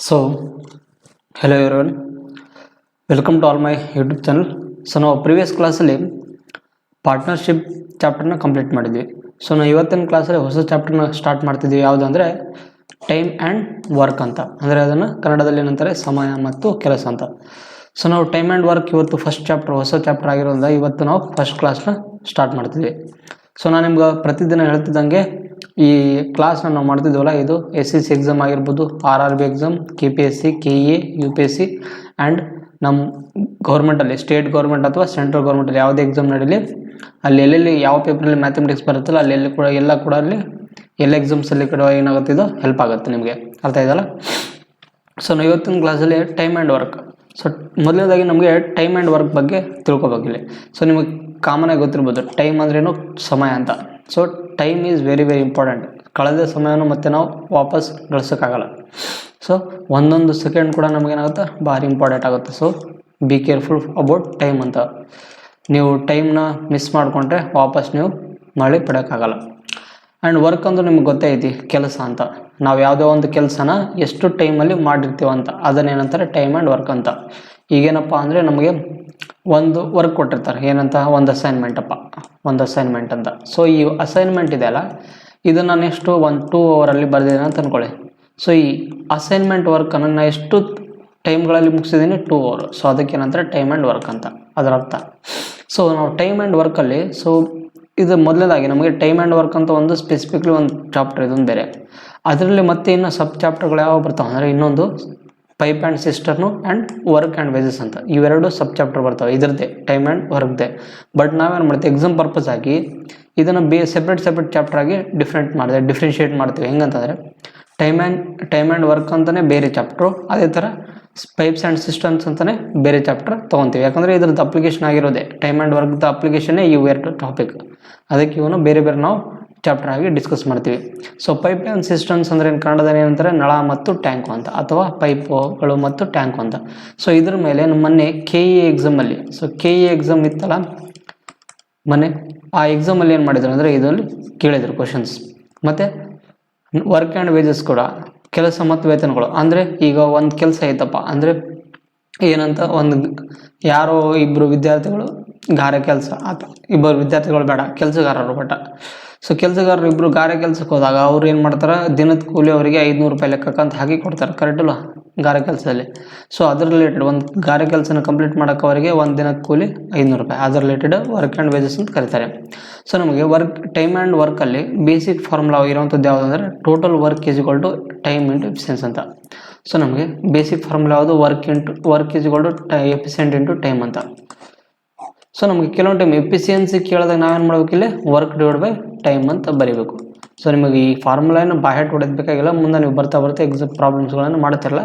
So, hello everyone, welcome to all my YouTube channel. So, ನಾವು previous ಕ್ಲಾಸಲ್ಲಿ partnership ಚಾಪ್ಟರ್ನ complete ಮಾಡಿದ್ವಿ. So ನಾವು ಇವತ್ತಿನ ಕ್ಲಾಸಲ್ಲಿ ಹೊಸ ಚಾಪ್ಟರ್ನ ಸ್ಟಾರ್ಟ್ ಮಾಡ್ತಿದ್ವಿ. ಯಾವುದು ಅಂದರೆ ಟೈಮ್ ಆ್ಯಂಡ್ ವರ್ಕ್ ಅಂತ, ಅಂದರೆ ಅದನ್ನು ಕನ್ನಡದಲ್ಲಿ ಏನಂತಾರೆ ಸಮಯ ಮತ್ತು ಕೆಲಸ ಅಂತ. ಸೊ ನಾವು ಟೈಮ್ ಆ್ಯಂಡ್ ವರ್ಕ್ ಇವತ್ತು ಫಸ್ಟ್ ಚಾಪ್ಟರ್, ಹೊಸ ಚಾಪ್ಟರ್ ಆಗಿರೋದ್ರಿಂದ ಇವತ್ತು ನಾವು ಫಸ್ಟ್ ಕ್ಲಾಸ್ನ ಸ್ಟಾರ್ಟ್ ಮಾಡ್ತಿದ್ವಿ. ಸೊ ನಾನು ನಿಮ್ಗೆ ಪ್ರತಿದಿನ ಹೇಳ್ತಿದ್ದಂಗೆ ಈ ಕ್ಲಾಸ್ನ ನಾವು ಮಾಡ್ತಿದ್ವಲ್ಲ, ಇದು SSC ಎಕ್ಸಾಮ್ ಆಗಿರ್ಬೋದು, RRB exam, KPSC, KE, UPSC and ನಮ್ಮ ಗೌರ್ಮೆಂಟಲ್ಲಿ ಸ್ಟೇಟ್ ಗೌರ್ಮೆಂಟ್ ಅಥವಾ ಸೆಂಟ್ರಲ್ ಗೌರ್ಮೆಂಟಲ್ಲಿ ಯಾವುದೇ ಎಕ್ಸಾಮ್ ನಡೀಲಿ ಅಲ್ಲಿ ಎಲ್ಲೆಲ್ಲಿ ಯಾವ ಪೇಪರಲ್ಲಿ ಮ್ಯಾಥಮೆಟಿಕ್ಸ್ ಬರುತ್ತಲ್ಲ ಅಲ್ಲಿ ಕೂಡ ಎಲ್ಲ ಅಲ್ಲಿ ಎಲ್ಲ ಎಕ್ಸಾಮ್ಸಲ್ಲಿ ಕೂಡ ಏನಾಗುತ್ತೆ, ಇದು ಹೆಲ್ಪ್ ಆಗುತ್ತೆ ನಿಮಗೆ. ಅರ್ಥ ಇದೆಯಲ್ಲ? ಸೊ ನಾವು ಇವತ್ತಿನ ಕ್ಲಾಸಲ್ಲಿ ಟೈಮ್ ಆ್ಯಂಡ್ ವರ್ಕ್. ಸೊ ಮೊದಲನೇದಾಗಿ ನಮಗೆ ಟೈಮ್ ಆ್ಯಂಡ್ ವರ್ಕ್ ಬಗ್ಗೆ ತಿಳ್ಕೊಬೇಕಿಲ್ಲ. ಸೊ ನಿಮಗೆ ಕಾಮನಾಗಿ ಗೊತ್ತಿರ್ಬೋದು ಟೈಮ್ ಅಂದ್ರೇನು, ಸಮಯ ಅಂತ. So time is very important. ಕಳೆದ ಸಮಯವನ್ನು ಮತ್ತೆ ನಾವು ವಾಪಸ್ ಗಳಿಸೋಕ್ಕಾಗಲ್ಲ. ಸೊ ಒಂದೊಂದು ಸೆಕೆಂಡ್ ಕೂಡ ನಮಗೇನಾಗುತ್ತೆ, ಭಾರಿ ಇಂಪಾರ್ಟೆಂಟ್ ಆಗುತ್ತೆ. So be careful about time ಅಂತ. ನೀವು ಟೈಮ್ನ ಮಿಸ್ ಮಾಡಿಕೊಂಡ್ರೆ ವಾಪಸ್ ನೀವು ಮರಳಿ ಪಡೆಯೋಕ್ಕಾಗಲ್ಲ. ಆ್ಯಂಡ್ ವರ್ಕ್ ಅಂದ್ರೆ ನಿಮ್ಗೆ ಗೊತ್ತೇ ಐತಿ, ಕೆಲಸ ಅಂತ. ನಾವು ಯಾವುದೋ ಒಂದು ಕೆಲಸನ ಎಷ್ಟು ಟೈಮಲ್ಲಿ ಮಾಡಿರ್ತೀವಂತ ಅದನ್ನೇನಂತಾರೆ ಟೈಮ್ ಆ್ಯಂಡ್ ವರ್ಕ್ ಅಂತ. ಈಗೇನಪ್ಪ ಅಂದರೆ ನಮಗೆ ಒಂದು ವರ್ಕ್ ಕೊಟ್ಟಿರ್ತಾರೆ, ಏನಂತ, ಒಂದು ಅಸೈನ್ಮೆಂಟ್ ಅಂತ. ಸೊ ಈ ಅಸೈನ್ಮೆಂಟ್ ಇದೆಯಲ್ಲ, ಇದನ್ನು ನೆಕ್ಸ್ಟು 1-2 ಅವರಲ್ಲಿ ಬರೆದಿದ್ದೀನಿ ಅಂತ ಅಂದ್ಕೊಳ್ಳಿ. ಸೊ ಈ ಅಸೈನ್ಮೆಂಟ್ ವರ್ಕನ್ನು ನಾನು ಎಷ್ಟು ಟೈಮ್ಗಳಲ್ಲಿ ಮುಗಿಸಿದ್ದೀನಿ, 2 ಅವರ್. ಸೊ ಅದಕ್ಕೇನಂತಾರೆ ಟೈಮ್ ಆ್ಯಂಡ್ ವರ್ಕ್ ಅಂತ, ಅದರ ಅರ್ಥ. ಸೊ ನಾವು ಟೈಮ್ ಆ್ಯಂಡ್ ವರ್ಕಲ್ಲಿ, ಸೊ ಇದು ಮೊದಲನೇದಾಗಿ ನಮಗೆ ಟೈಮ್ ಆ್ಯಂಡ್ ವರ್ಕ್ ಅಂತ ಒಂದು ಸ್ಪೆಸಿಫಿಕ್ಲಿ ಒಂದು ಚಾಪ್ಟರ್, ಇದೊಂದು ಬೇರೆ. ಅದರಲ್ಲಿ ಮತ್ತೆ ಇನ್ನು ಸಬ್ ಚಾಪ್ಟರ್ಗಳು ಯಾವ ಬರ್ತಾವೆ ಅಂದರೆ, ಇನ್ನೊಂದು pipe and cistern and work and wages ಅಂತ, ಇವೆರಡು ಸಬ್ ಚಾಪ್ಟರ್ ಬರ್ತವೆ ಇದರದ್ದೇ, ಟೈಮ್ ಆ್ಯಂಡ್ ವರ್ಕ್ದೇ. ಬಟ್ ನಾವೇನು ಮಾಡ್ತೀವಿ, ಎಕ್ಸಾಮ್ ಪರ್ಪಸ್ ಆಗಿ ಇದನ್ನು ಸೆಪ್ರೇಟ್ ಚಾಪ್ಟರ್ ಆಗಿ ಡಿಫ್ರೆನ್ಷಿಯೇಟ್ ಮಾಡ್ತೀವಿ. ಹೆಂಗಂತಂದರೆ ಟೈಮ್ ಆ್ಯಂಡ್ ವರ್ಕ್ ಅಂತಲೇ ಬೇರೆ ಚಾಪ್ಟ್ರು, ಅದೇ ಥರ ಪೈಪ್ಸ್ ಆ್ಯಂಡ್ ಸಿಸ್ಟಮ್ಸ್ ಅಂತಲೇ ಬೇರೆ ಚಾಪ್ಟರ್ ತೊಗೊತೀವಿ. ಯಾಕಂದರೆ ಇದ್ರದ್ದು ಅಪ್ಲಿಕೇಶನ್ ಆಗಿರೋದೆ, ಟೈಮ್ ಆ್ಯಂಡ್ ವರ್ಕ್ದ ಅಪ್ಲಿಕೇಶನ್ನೇ ಇವೆರಡು ಟಾಪಿಕ್. ಅದಕ್ಕೆ ಇವನು ಬೇರೆ ನಾವು ಚಾಪ್ಟರ್ ಆಗಿ ಡಿಸ್ಕಸ್ ಮಾಡ್ತೀವಿ. ಸೊ ಪೈಪ್ ಆ್ಯಂಡ್ ಸಿಸ್ಟಮ್ಸ್ ಅಂದರೆ ಕನ್ನಡದಲ್ಲಿ ಏನಂತಾರೆ, ನಳ ಮತ್ತು ಟ್ಯಾಂಕು ಅಂತ, ಅಥವಾ ಪೈಪುಗಳು ಮತ್ತು ಟ್ಯಾಂಕು ಅಂತ. ಸೊ ಇದ್ರ ಮೇಲೆ ನಮ್ಮ ಮೊನ್ನೆ KE ಎಕ್ಸಾಮಲ್ಲಿ, ಸೊ KE ಎಕ್ಸಾಮ್ ಇತ್ತಲ್ಲ ಮೊನ್ನೆ, ಆ ಎಕ್ಸಾಮಲ್ಲಿ ಏನು ಮಾಡಿದ್ರು ಅಂದರೆ ಇದರಲ್ಲಿ ಕೇಳಿದರು ಕ್ವಶನ್ಸ್. ಮತ್ತು ವರ್ಕ್ ಆ್ಯಂಡ್ ವೇಜಸ್ ಕೂಡ, ಕೆಲಸ ಮತ್ತು ವೇತನಗಳು. ಅಂದರೆ ಈಗ ಒಂದು ಕೆಲಸ ಐತಪ್ಪ ಅಂದರೆ ಏನಂತ, ಒಂದು ಯಾರೋ ಇಬ್ಬರು ವಿದ್ಯಾರ್ಥಿಗಳು ಗಾರೆ ಕೆಲಸ ಆತ, ಇಬ್ಬರು ವಿದ್ಯಾರ್ಥಿಗಳು ಬೇಡ, ಕೆಲಸಗಾರರು ಬಟ್. ಸೊ ಕೆಲಸಗಾರರು ಇಬ್ಬರು ಗಾರೆ ಕೆಲಸಕ್ಕೆ ಹೋದಾಗ ಅವ್ರು ಏನು ಮಾಡ್ತಾರೆ, ದಿನದ ಕೂಲಿ ಅವರಿಗೆ 500 ರೂಪಾಯಿ ಲೆಕ್ಕಕ್ಕಂತ ಹಾಕಿ ಕೊಡ್ತಾರೆ, ಕರೆಕ್ಟಲ್ಲ, ಗಾರೆ ಕೆಲಸದಲ್ಲಿ. ಸೊ ಅದ್ರ ರಿಲೇಟೆಡ್ ಒಂದು ಗಾರೆ ಕೆಲಸನ ಕಂಪ್ಲೀಟ್ ಮಾಡೋಕೆ ಅವರಿಗೆ ಒಂದು ದಿನದ ಕೂಲಿ 500 ರೂಪಾಯಿ, ಅದ್ರ ರಿಲೇಟೆಡ್ ವರ್ಕ್ ಆ್ಯಂಡ್ ವೇಜಸ್ ಅಂತ ಕರೀತಾರೆ. ಸೊ ನಮಗೆ ಟೈಮ್ ಆ್ಯಂಡ್ ವರ್ಕಲ್ಲಿ ಬೇಸಿಕ್ ಫಾರ್ಮುಲಾ ಇರೋವಂಥದ್ದು ಯಾವುದು ಅಂದರೆ total work is equal to time into efficiency ಅಂತ. ಸೊ ನಮಗೆ ಬೇಸಿಕ್ ಫಾರ್ಮುಲಾ ಯಾವುದು, work is equal to efficient into time ಅಂತ. ಸೊ ನಮಗೆ ಕೆಲವೊಂದು ಟೈಮ್ ಎಫಿಷಿಯನ್ಸಿ ಕೇಳಿದಾಗ ನಾವೇನು ಮಾಡಬೇಕಿಲ್ಲ, ವರ್ಕ್ ಡಿವೈಡ್ ಬೈ ಟೈಮ್ ಅಂತ ಬರೀಬೇಕು. ಸೊ ನಿಮಗೆ ಈ ಫಾರ್ಮುಲಾನ ಬಾಯಟ್ ಹೊಡೆದಬೇಕಾಗಿಲ್ಲ, ಮುಂದೆ ನೀವು ಬರ್ತಾ ಎಕ್ಸಾಮ್ ಪ್ರಾಬ್ಲಮ್ಸ್ಗಳನ್ನು ಮಾಡ್ತಿರಲ್ಲ,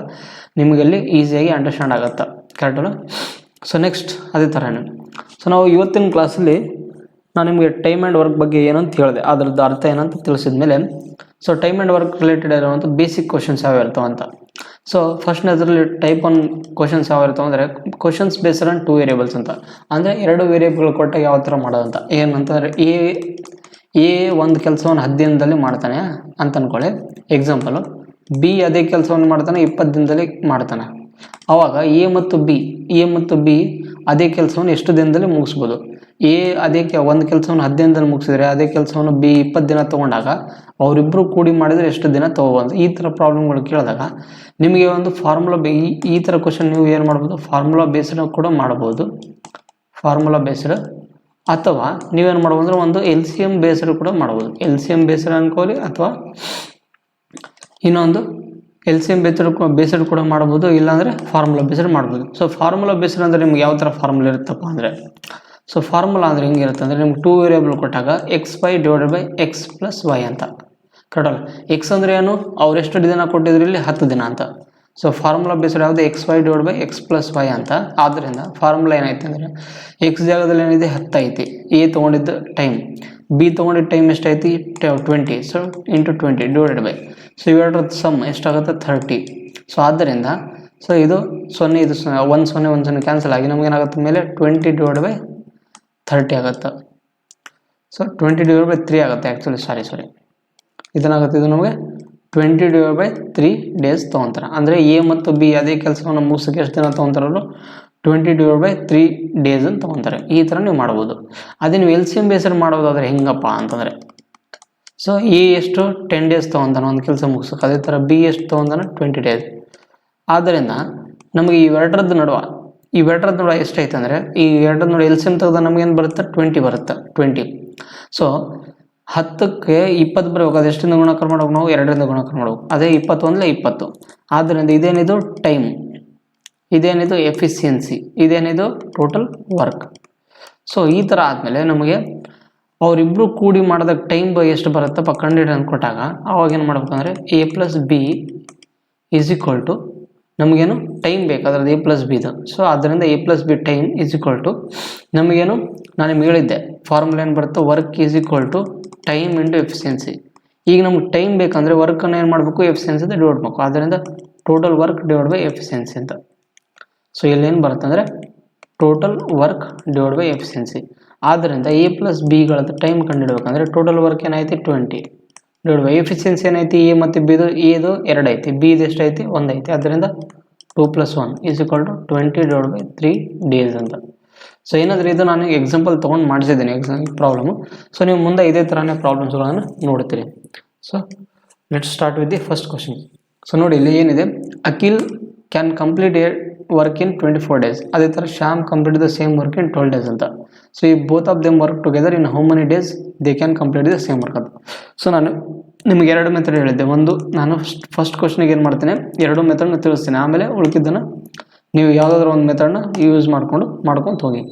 ನಿಮಗೆ ಅಲ್ಲಿ ಈಸಿಯಾಗಿ ಅಂಡರ್ಸ್ಟ್ಯಾಂಡ್ ಆಗುತ್ತೆ, ಕರೆಕ್ಟಲ್ಲ? ಸೊ ನೆಕ್ಸ್ಟ್ ಅದೇ ಥರನೇ. ಸೊ ನಾವು ಇವತ್ತಿನ ಕ್ಲಾಸಲ್ಲಿ ನಾನು ನಿಮಗೆ ಟೈಮ್ ಆ್ಯಂಡ್ ವರ್ಕ್ ಬಗ್ಗೆ ಏನಂತ ಹೇಳಿದೆ, ಅದರದ್ದು ಅರ್ಥ ಏನಂತ ತಿಳಿಸಿದ ಮೇಲೆ, so time and work related ಇರುವಂಥ ಬೇಸಿಕ್ ಕ್ವಶನ್ಸ್ ಯಾವ ಇರ್ತಾವೆ ಅಂತ. ಸೊ ಫಸ್ಟ್ ಅದರಲ್ಲಿ ಟೈಪ್ 1 ಕ್ವಶನ್ಸ್ ಯಾವ ಇರ್ತಾವೆ ಅಂದರೆ, ಕ್ವಶನ್ಸ್ ಬೇಸ್ಡ್ ಆನ್ 2 ವೇರಿಯೇಬಲ್ಸ್ ಅಂತ. ಅಂದರೆ 2 ವೇರಿಯೇಬಲ್ ಕೊಟ್ಟಾಗ ಯಾವ ಥರ ಮಾಡೋದಂತ. ಏನಂತಂದರೆ ಎ ಒಂದು ಕೆಲಸವನ್ನು 10 ದಿನದಲ್ಲಿ ಮಾಡ್ತಾನೆ ಅಂತ ಅಂದ್ಕೊಳ್ಳಿ, ಎಕ್ಸಾಂಪಲು. B ಅದೇ ಕೆಲಸವನ್ನು ಮಾಡ್ತಾನೆ 20 ದಿನದಲ್ಲಿ ಮಾಡ್ತಾನೆ. ಆವಾಗ ಎ ಮತ್ತು ಬಿ ಅದೇ ಕೆಲಸವನ್ನು ಎಷ್ಟು ದಿನದಲ್ಲಿ ಮುಗಿಸ್ಬೋದು. ಅದೇ ಒಂದು ಕೆಲಸವನ್ನು 10 ದಿನದಲ್ಲಿ ಮುಗಿಸಿದ್ರೆ ಅದೇ ಕೆಲಸವನ್ನು B 20 ದಿನ ತೊಗೊಂಡಾಗ ಅವರಿಬ್ಬರು ಕೂಡಿ ಮಾಡಿದರೆ ಎಷ್ಟು ದಿನ ತೊಗೋಬೋದು. ಈ ಥರ ಪ್ರಾಬ್ಲಮ್ಗಳು ಕೇಳಿದಾಗ ನಿಮಗೆ ಒಂದು ಫಾರ್ಮುಲಾ ಈ ಥರ ಕ್ವಶನ್ ನೀವು ಏನು ಮಾಡ್ಬೋದು, ಫಾರ್ಮುಲಾ ಬೇಸ್ಡ್ ಕೂಡ ಮಾಡ್ಬೋದು. ಫಾರ್ಮುಲಾ ಬೇಸ್ಡ್ ಅಥವಾ ನೀವೇನು ಮಾಡ್ಬೋದು ಅಂದರೆ ಒಂದು LCM ಬೇಸ್ಡ್ ಕೂಡ ಮಾಡ್ಬೋದು. LCM ಬೇಸ್ಡ್ ಅನ್ಕೊಳ್ಳಿ, ಅಥವಾ ಇನ್ನೊಂದು LCM ಬೇಸ್ಡ್ ಕೂಡ ಮಾಡ್ಬೋದು, ಇಲ್ಲಾಂದರೆ ಫಾರ್ಮುಲಾ ಬೇಸ್ಡ್ ಮಾಡ್ಬೋದು. ಸೊ ಫಾರ್ಮುಲಾ ಬೇಸ್ಡ್ ಅಂದರೆ ನಿಮ್ಗೆ ಯಾವ ಥರ ಫಾರ್ಮುಲಾ ಇರುತ್ತಪ್ಪ ಅಂದರೆ, ಸೊ ಫಾರ್ಮುಲಾ ಅಂದರೆ ಹೆಂಗಿರುತ್ತೆ ಅಂದರೆ, ನಿಮ್ಗೆ 2 ವೇರಿಯೇಬಲ್ ಕೊಟ್ಟಾಗ XY divided by X plus Y ಅಂತ, ಕರೆಕ್ಟಲ್ಲ? X ಅಂದರೆ ಏನು, ಅವ್ರು ಎಷ್ಟು ದಿನ ಕೊಟ್ಟಿದ್ರು ಇಲ್ಲಿ 10 ದಿನ ಅಂತ. ಸೊ ಫಾರ್ಮುಲಾ ಬೇಸ್ಡ್ ಯಾವುದು, XY divide by X plus Y ಅಂತ. ಆದ್ದರಿಂದ ಫಾರ್ಮುಲಾ ಏನಾಯ್ತು ಅಂದರೆ, X ಜಾಗದಲ್ಲಿ ಏನಿದೆ 10 ಐತಿ, A ತೊಗೊಂಡಿದ್ದು ಟೈಮ್, B ತೊಗೊಂಡಿದ್ದ ಟೈಮ್ ಎಷ್ಟೈತಿ 20. So into 20 divided by, so ಇವೆರಡರ ಸಮ್ ಎಷ್ಟಾಗುತ್ತೆ 30. ಸೊ ಆದ್ದರಿಂದ ಸೊ ಇದು 0, ಇದು 0, 1 0 1 0 ಕ್ಯಾನ್ಸಲ್ ಆಗಿ ನಮಗೇನಾಗುತ್ತೆ ಮೇಲೆ 20 ಡಿವೈಡ್ ಬೈ 30 ಆಗುತ್ತೆ. ಸೊ 20 ಡಿವೈಡ್ ಬೈ 3 ಆಗುತ್ತೆ ಆ್ಯಕ್ಚುಲಿ, ಸಾರಿ ಇದನ್ನಾಗುತ್ತೆ, ಇದು ನಮಗೆ 20/3 ಡೇಸ್ ತೊಗೊತಾರೆ. ಅಂದರೆ ಎ ಮತ್ತು ಬಿ ಅದೇ ಕೆಲಸವನ್ನು ಮುಗಿಸೋಕೆ ಎಷ್ಟು ದಿನ ತೊಗೊತಾರವರು 20/3 ಡೇಸ್ ಅಂತ ತೊಗೊತಾರೆ. ಈ ಥರ ನೀವು ಮಾಡ್ಬೋದು. ಅದೇ ನೀವು LCM ಬೇಸಲ್ಲಿ ಮಾಡೋದಾದರೆ ಹೆಂಗಪ್ಪ ಅಂತಂದರೆ, ಸೊ ಎ ಎಷ್ಟು 10 ಡೇಸ್ ತೊಗೊತಾನೆ ಒಂದು ಕೆಲಸ ಮುಗಿಸೋಕೆ, ಅದೇ ಥರ ಬಿ ಎಷ್ಟು ತೊಗೊತಾನೆ 20 ಡೇಸ್. ಆದ್ದರಿಂದ ನಮಗೆ ಇವೆರಡರದ್ದು ನಡುವೆ ಎಷ್ಟೈತೆ ಅಂದರೆ, ಈ ಎರಡರ ನಡುವೆ LCM ತೆಗೆದ ನಮಗೇನು ಬರುತ್ತೆ 20 ಬರುತ್ತೆ. 20. ಸೊ 10ಕ್ಕೆ 20 ಬರಬೇಕು. ಅದು ಎಷ್ಟರಿಂದ ಗುಣಾಕಾರ ಮಾಡ್ಬೇಕು ನಾವು 2ರಿಂದ ಗುಣಾಕಾರ ಮಾಡ್ಬೇಕು. ಅದೇ 21 20. ಆದ್ದರಿಂದ ಇದೇನಿದು ಟೈಮ್, ಇದೇನಿದು ಎಫಿಷಿಯನ್ಸಿ, ಇದೇನಿದು ಟೋಟಲ್ ವರ್ಕ್. ಸೊ ಈ ಥರ ಆದಮೇಲೆ ನಮಗೆ ಅವರಿಬ್ಬರು ಕೂಡಿ ಮಾಡಿದಾಗ ಟೈಮ್ ಎಷ್ಟು ಬರುತ್ತಪ್ಪ ಕಂಡಿಡಿ ಅಂದ್ಕೊಟ್ಟಾಗ ಅವಾಗ ಏನು ಮಾಡ್ಬೇಕಂದ್ರೆ A+B = ನಮಗೇನು ಟೈಮ್ ಬೇಕು ಅದರದ್ದು A+Bದು. ಸೊ ಆದ್ದರಿಂದ A+B ಟೈಮ್ ನಮಗೇನು ನಾನು ನಿಮ್ಗೆ ಹೇಳಿದ್ದೆ ಫಾರ್ಮುಲಾ ಏನು ಬರುತ್ತೆ, ವರ್ಕ್ = ಟೈಮ್ ಇಂಟು ಎಫಿಷಿಯನ್ಸಿ. ಈಗ ನಮ್ಗೆ ಟೈಮ್ ಬೇಕಂದರೆ ವರ್ಕನ್ನು ಏನು ಮಾಡಬೇಕು ಎಫಿಷಿಯನ್ಸಿ ಡಿವೈಡ್ ಮಾಡಬೇಕು. ಆದ್ದರಿಂದ total work divide by efficiency ಅಂತ. ಸೊ ಇಲ್ಲೇನು ಬರುತ್ತೆ ಅಂದರೆ total work divide by efficiency. ಆದ್ದರಿಂದ A+Bಗಳದ್ದು ಟೈಮ್ ಕಂಡುಹಿಡಬೇಕಂದ್ರೆ ಟೋಟಲ್ ವರ್ಕ್ ಏನೈತಿ 20 ಡಿವೈಡ್ ಬೈ ಎಫಿಷಿಯನ್ಸಿ ಏನೈತಿ ಎ ಮತ್ತು ಬಿದು, ಎದು 2 ಐತಿ, ಬಿದು ಎಷ್ಟು ಐತಿ 1 ಐತಿ. ಆದ್ದರಿಂದ 2 + 1 = 20/3 ಡೇಸ್ ಅಂತ. ಸೊ ಏನಾದರೂ ಇದು ನಾನು ಎಕ್ಸಾಂಪಲ್ ತೊಗೊಂಡು ಮಾಡಿಸಿದ್ದೇನೆ ಪ್ರಾಬ್ಲಮು. ಸೊ ನೀವು ಮುಂದೆ ಇದೇ ಥರನೇ ಪ್ರಾಬ್ಲಮ್ಸ್ಗಳನ್ನು ನೋಡ್ತೀರಿ. So let's start with the first question. So ನೋಡಿ ಇಲ್ಲಿ ಏನಿದೆ, Akhil can complete a work in 24 days. ಅದೇ ಥರ Shyam complete the same work in 12 days ಅಂತ. ಸೊ ಈ both of them work together in how many days they can complete the same work ಅಂತ. So ನಾನು ನಿಮಗೆ 2 ಮೆಥಡ್ ಹೇಳಿದ್ದೆ. ಒಂದು ನಾನು ಫಸ್ಟ್ ಕ್ವಶನಿಗೆ ಏನು ಮಾಡ್ತೇನೆ, 2 ಮೆಥಡ್ನ ತಿಳಿಸ್ತೀನಿ. ಆಮೇಲೆ ಉಳಿಕಿದ್ದನ್ನು ನೀವು ಯಾವುದಾದ್ರೂ ಒಂದು ಮೆಥಡ್ನ ಯೂಸ್ ಮಾಡ್ಕೊಂಡು ಹೋಗಿ.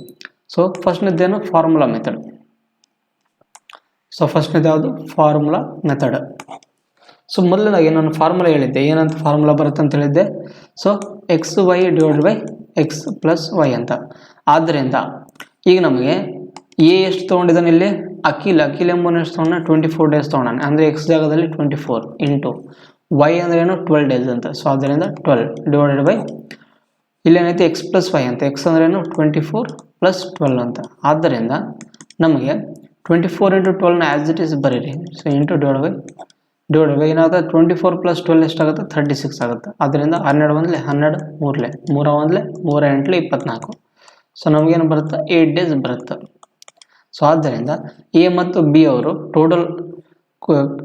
ಸೊ ಫಸ್ಟ್ನೇದೇನು ಫಾರ್ಮುಲಾ ಮೆಥಡ್. ಸೊ ಫಸ್ಟ್ನೇದು ಯಾವುದು ಫಾರ್ಮುಲಾ ಮೆಥಡ್. ಸೊ ಮೊದಲನೇದಾಗಿ ನಾನು ಫಾರ್ಮುಲಾ ಹೇಳಿದ್ದೆ, ಏನಂತ ಫಾರ್ಮುಲಾ ಬರುತ್ತೆ ಅಂತ ಹೇಳಿದ್ದೆ. ಸೊ XY / X + Y ಅಂತ. ಆದ್ದರಿಂದ ಈಗ ನಮಗೆ ಎ ಎಷ್ಟು ತೊಗೊಂಡಿದ್ದಾನೆ ಇಲ್ಲಿ, ಅಖಿಲ್ ಎಂಬುವನು ಎಷ್ಟು ತೊಗೊಂಡ 24 ಡೇಸ್ ತೊಗೊಂಡಾನೆ. ಅಂದರೆ X ಜಾಗದಲ್ಲಿ 24 ಇಂಟು Y ಅಂದರೆ ಏನು 12 ಡೇಸ್ ಅಂತ. ಸೊ ಆದ್ದರಿಂದ 12 ಡಿವೈಡೆಡ್ ಬೈ ಇಲ್ಲೇನೈತೆ X + Y ಅಂತ. X ಅಂದ್ರೆ ಏನು 24 + 12 ಅಂತ. ಆದ್ದರಿಂದ ನಮಗೆ 24 × 12ನ ಆ್ಯಸ್ ಇಟ್ ಈಸ್ ಬರೀರಿ. ಸೊ ಇಂಟು ಡಿವೈಡ್ ಬೈ ಏನಾಗುತ್ತೆ 24 + 12 ಎಷ್ಟಾಗುತ್ತೆ 36 ಆಗುತ್ತೆ. ಆದ್ದರಿಂದ 12 1 12 3 3 1 3 8 24. ಸೊ ನಮಗೇನು ಬರುತ್ತೆ 8 ಡೇಸ್ ಬರುತ್ತೆ. ಸೊ ಆದ್ದರಿಂದ ಎ ಮತ್ತು ಬಿ ಅವರು ಟೋಟಲ್